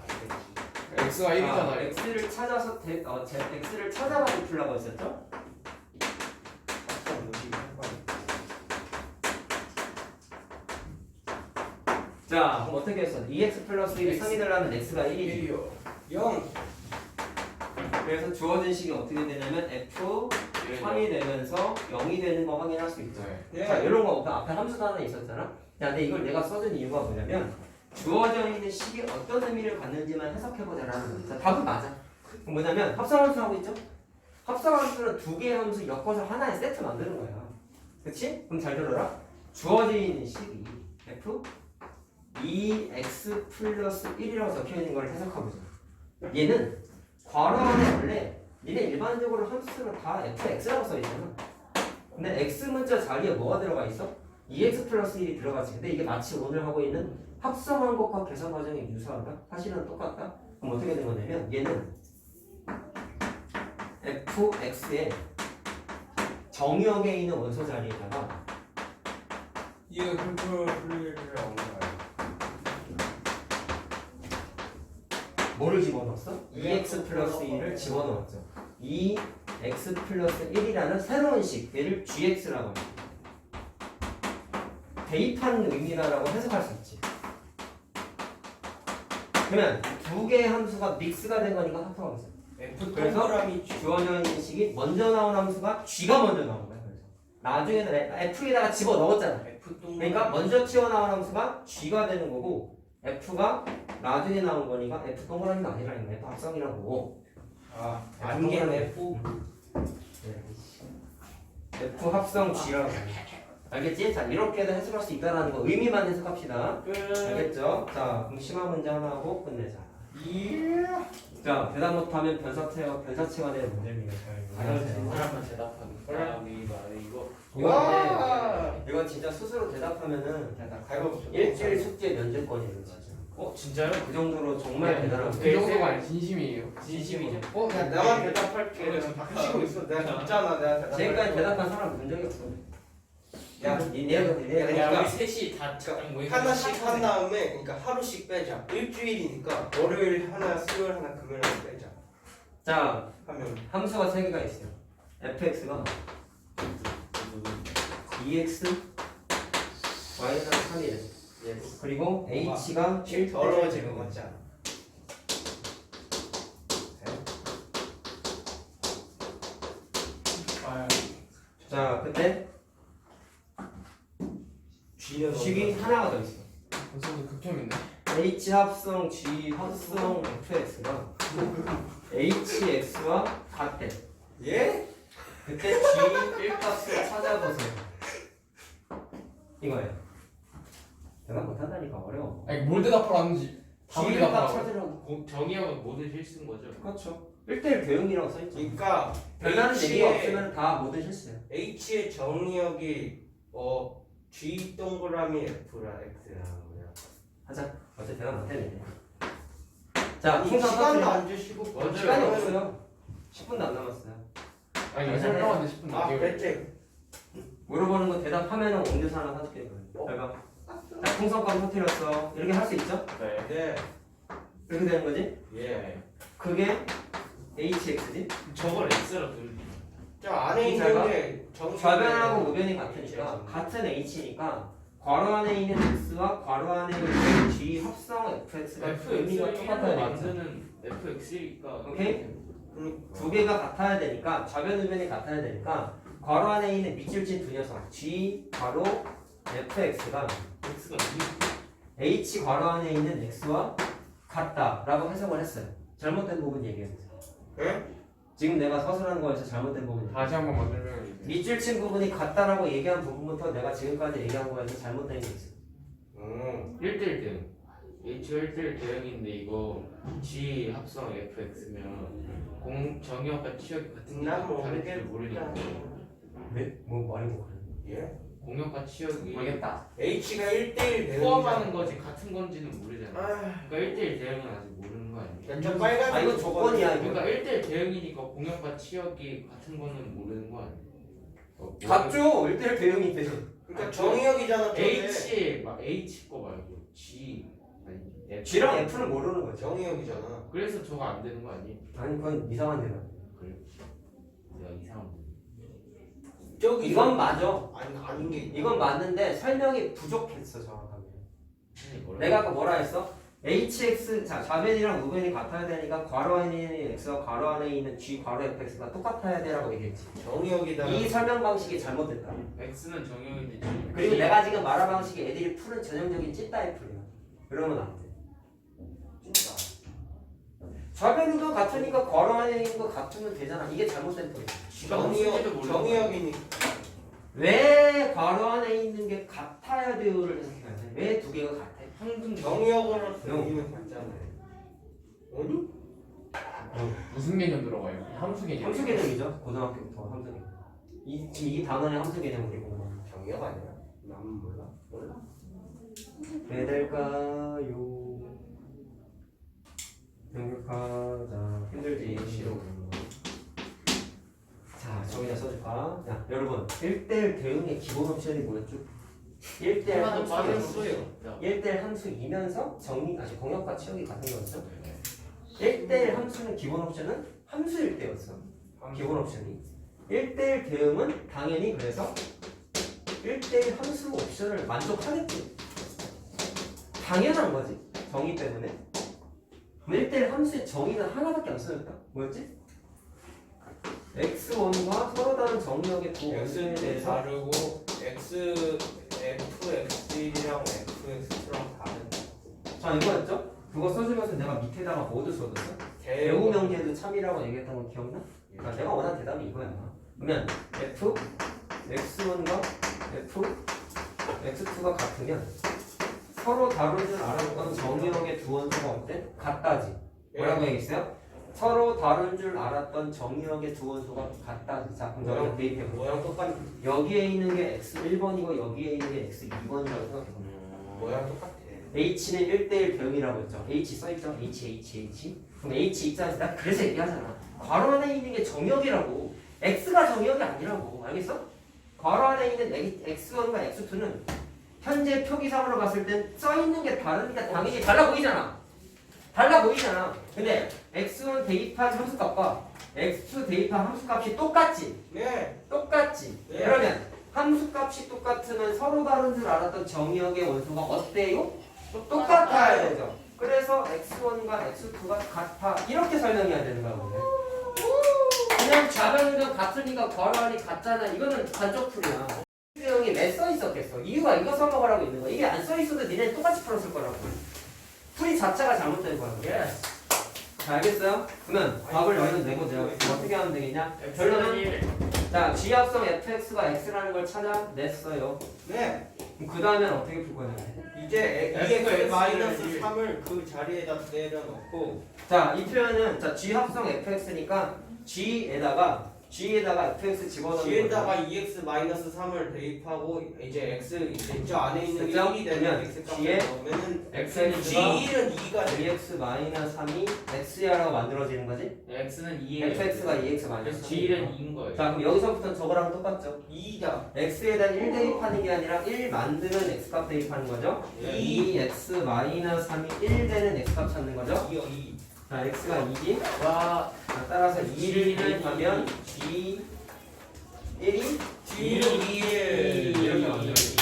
X가 1이잖아요. x를 찾아서 x를 찾아가지고 풀라고 했었죠? 자, 그럼 어떻게 했어? 2x 플러스 1이 3이 되려면 x가 1이지. 1이요. 0. 그래서 주어진 식이 어떻게 되냐면 f 3이 되면서 0이 되는 거 확인할 수 있죠. 네. 자, 이런 거 앞에 함수 단어 있었잖아. 야, 근데 이걸 내가 써준 이유가 뭐냐면 주어져 있는 식이 어떤 의미를 갖는지만 해석해보자라는 거야. 자, 답은 맞아. 그럼 뭐냐면 합성함수 하고 있죠? 합성함수는 두 개의 함수 엮어서 하나의 세트 만드는 거야. 그치? 그럼 잘 들어라. 주어져 있는 식이 f 2x 플러스 1이라고 적혀있는 걸 해석해보자. 얘는 괄호 안에 원래 니네 일반적으로 함수는 다 fx라고 써있잖아. 근데 x 문자 자리에 뭐가 들어가 있어? 2x 플러스 1이 들어가지. 근데 이게 마치 오늘 하고 있는 합성한 것과 계산 과정이 유사한가? 사실은 똑같다? 그럼 어떻게 된 거냐면 얘는 fx의 정역에 있는 원소 자리에다가 이거 풀리를 엉가요. 뭐를 집어넣었어? 2x 플러스 1을 집어넣었죠. 2x 플러스 1이라는 새로운 식, 얘를 gx라고 합니다. 대입한 의미다라고 해석할 수 있지. 그러면 두 개의 함수가 믹스가 된 거니까 합성함수. 그래서 주어져 있는 식이 먼저 나온 함수가 g가 먼저 나온 거야. 그래서 나중에는 f에다가 집어 넣었잖아. 그러니까 먼저 튀어나온 함수가 g가 되는 거고 f가 나중에 나온 거니까 f 동그라미가 아니라는 거야. f 합성이라고. 안개는 F. F 합성 g라고. 알겠지? 자 이렇게도 해석할 수 있다라는 거 의미만 해석합시다. 알겠죠? 자 그럼 심화 문제 하나 하고 끝내자. 자 대답 못하면 변사체가 되는 문제입니다. 잘 알아주세요. 사람만 대답하기. 이거. 이건 진짜 스스로 대답하면은 나 갈고 일주일 숙제 면제권이에요. 진짜. 진짜요? 그 정도로 정말 네. 대단한 그 거예요. 정도가 아니 진심이에요. 진심이죠. 야 나만 대답할게. 하시고 있어. 내가 듣잖아. 내가 대답. 지금까지 대답한 사람 본 적이 없어. 야, 니네가 야 우리 셋이 다 하나씩 한 다음에 그러니까 하루씩 빼자. 일주일이니까 월요일 하나, 수요일 하나, 금요일 하나 빼자. 자 하면 함수가 3개가 있어요. fx가 2x y는 3이래. 그리고 h가 1 더러워질 것 같지 않아? 자 그때 식이 하나가 더 있어. 벌써 극혐인데. h 합성 g 합성 fx가 hx와 같대. 예? 그때 g 1값을 찾아보세요. 이거예요. 대답 못한다니까 어려워. 아니 뭘 대답하라는지 g 답을 1값 대답하라고. 찾으라고. 정의하고 모든 실수인 거죠. 그렇죠. 1대1 대응이라고 써있죠. 그러니까 별다른 얘기가 없으면 다 모든 실수예요. H의 정의역이 G 동그라미 F라 X라는 거야. 하자. 어째 대답 못했네. 자, 아니, 풍선 시간도 터뜨려. 안 주시고 맞아요. 시간이 없어요. 10분도 안 남았어요. 아니 이거 설명하는데 10분 아 넘게. 그랬지. 물어보는 거 대답하면은 음료수 하나 사줄게. 잘 봐. 자, 풍선까지 터뜨렸어. 이렇게 할 수 있죠? 네. 네. 이렇게 되는 거지? 예. 그게 HX지? 저걸 X로 돌리. 저 안에 잘 봐. 있는 게 정의. 좌변하고 우변이 같으니까 같은 H니까 괄호 안에 있는 X와 괄호 안에 있는 G 합성 FX가 의미가 똑같아야 되겠죠? 만드는 FX니까. 오케이? 두 개가 같아야 되니까 좌변 우변이 같아야 되니까 괄호 안에 있는 밑줄진 두 녀석 G 괄호 FX가 X가 H 괄호 안에 있는 X와 같다라고 해석을 했어요. 잘못된 부분 얘기해보세요. 예? 지금 내가 서술한 거에서 잘못된 부분 다시 한 번만 설명해 주세요. 밑줄친 부분이 같다라고 얘기한 부분부터 내가 지금까지 얘기한 거에서 잘못된 게 있어. 1대1 대응. H가 1대1 대응인데 이거 G 합성 FX면 정의역과 치역이 같은 게 난 다른지를 모르니까. 왜? 뭐 말이 뭐 그래? 예? 공역과 치역이 모르겠다. H가 1대1 대응. 포함하는 거지 같은 건지는 모르잖아. 아, 그러니까 1대1 대응은 아직 모르는 거 아니야? 저 빨간. 아, 이거 조건이야, 이거. 그러니까 1대1 대응이니까 공역과 치역이 같은 거는 모르는 거 아니야? 같죠? 1대1 대응인데. 그러니까 정의역이잖아. 저게. H 거 말고 G 아니 F. G랑 F는 모르는 거죠. 정의역이잖아. 그래서 저거 안 되는 거 아니에요? 아니 그건 이상한 대답. 그래? 내가 이상한 거. 저기 이건 맞아. 아닌 게 있나? 이건 맞는데 설명이 부족했어 정확하게. 뭐라고? 내가 아까 뭐라 했어? HX 자 좌변이랑 우변이 같아야 되니까 괄호 안에 있는 X와 괄호 안에 있는 G 괄호 FX가 똑같아야 되라고 얘기했지. 정의역이다. 이 설명 방식이 잘못됐다. X는 정형인데 그리고 내가 지금 말한 방식이 애들이 푸는 전형적인 찐따이프야. 그러면 안 돼. 진짜. 좌변도 같으니까 괄호 안에 있는 거 같으면 되잖아. 이게 잘못된 포인트. 정의역이니까. 왜 괄호 안에 있는 게 같아야 돼요를 해석해야 돼? 왜 두 개가 같아? 항등 정의역으로 들리면 맞잖아요. 아니? 무슨 개념 들어가요? 함수 개념. 함수 개념이죠. 고등학교부터 함수 개념. 이 단원의 함수 개념 우리 공부하는. 정의역 아니야? 난 몰라. 왜 될까요? 생각하자. 힘들지. 싫어. 자, 저기다 써줄까? 자, 여러분 1대1 대응의 기본 옵션이 뭐였죠? 1대1 하나도 빠졌어요. 함수예요. 1대1 함수이면서 공역과 치역이 같은 거였죠? 1대1 함수는 기본 옵션은 함수일 때였어. 기본 옵션이 1대1 대응은 당연히 그래서 1대1 함수 옵션을 만족하겠지. 당연한 거지. 정의 때문에. 1대1 함수의 정의는 하나밖에 안 써졌다. 뭐였지? x1과 서로 다른 정의역의 두 원소에 X는 대해서 다르고 fx랑 fx랑 다른. 자 이거였죠? 그거 써주면서 내가 밑에다가 뭐도 써줬어? 배우 명제도 참이라고 얘기했던 거 기억나? 그러니까 내가 원한 대답이 이거야. 그러면 f x1과 F X2가 같으면 서로 다룰 줄 알았던 정의역의 두 원소가 어때? 같다지. 뭐라고 얘기했어요? 서로 다룰 줄 알았던 정의역의 두 원소가 같다지. 자, 그럼 여기다 대입해볼게요. 모양 똑같네. 여기에 있는 게 X1번이고 여기에 있는 게 X2번이라고 생각해보면 모양 똑같아. H는 1대1 대응이라고 했죠. H 써있죠? H. 그럼 H 입장에서 나 그래서 얘기하잖아. 괄호 안에 있는 게 정역이라고. X가 정역이 아니라고. 알겠어? 괄호 안에 있는 X1과 X2는 현재 표기상으로 봤을 땐 써있는 게 다르니까 당연히 달라 보이잖아. 달라 보이잖아. 근데 X1 대입한 함수값과 X2 대입한 함수값이 똑같지? 네. 똑같지? 네. 그러면 함수값이 똑같으면 서로 다른 줄 알았던 정의역의 원소가 어때요? 똑같아야 되죠. 그래서 X1과 X2가 같아. 이렇게 설명해야 되는 거야, 오늘. 그냥 좌변이랑 같으니까 괄호안이 같잖아. 이거는 간접풀이야. 형이 왜 써있었겠어? 이유가 이거 써먹으라고 있는 거야. 이게 안 써있어도 니네 똑같이 풀었을 거라고. 풀이 자체가 잘못된 거야. 그게. 자, 알겠어요? 그러면 답을 여기는 내보자. 어떻게 하면 되겠냐? 결론은 자, G합성 fx가 x라는 걸 찾아냈어요. 네. 그럼 그 다음엔 어떻게 풀 거냐? 이제 F가 EX 마이너스 X를 3을 그 자리에다 내려놓고 자, 이 표현은 자 G합성 fx니까 G에다가 fx 집어넣는 G에다가 거죠. EX 마이너스 3을 대입하고 이제 X 이제 저 안에 있는 게 됐죠? 1이 되면 그러면 X G에 값을 넣으면은 x는 G1은 2가 돼. EX 마이너스 3이 x야라고 만들어지는 거지? X는 2에 fx가 EX 마이너스 그래서 3. G는 2인 거예요. 자, 그럼 여기서부터 저거랑 똑같죠? 2다. x에다 1 대입하는 게 아니라 1 만드는 x값 대입하는 거죠? 네. 2x 마이너스 3이 1 되는 x값 찾는 거죠? 2요 2. 자, x가 2지? 와, 자, 따라서 2를 대입하면 g 1이 G1 이렇게 만들어요.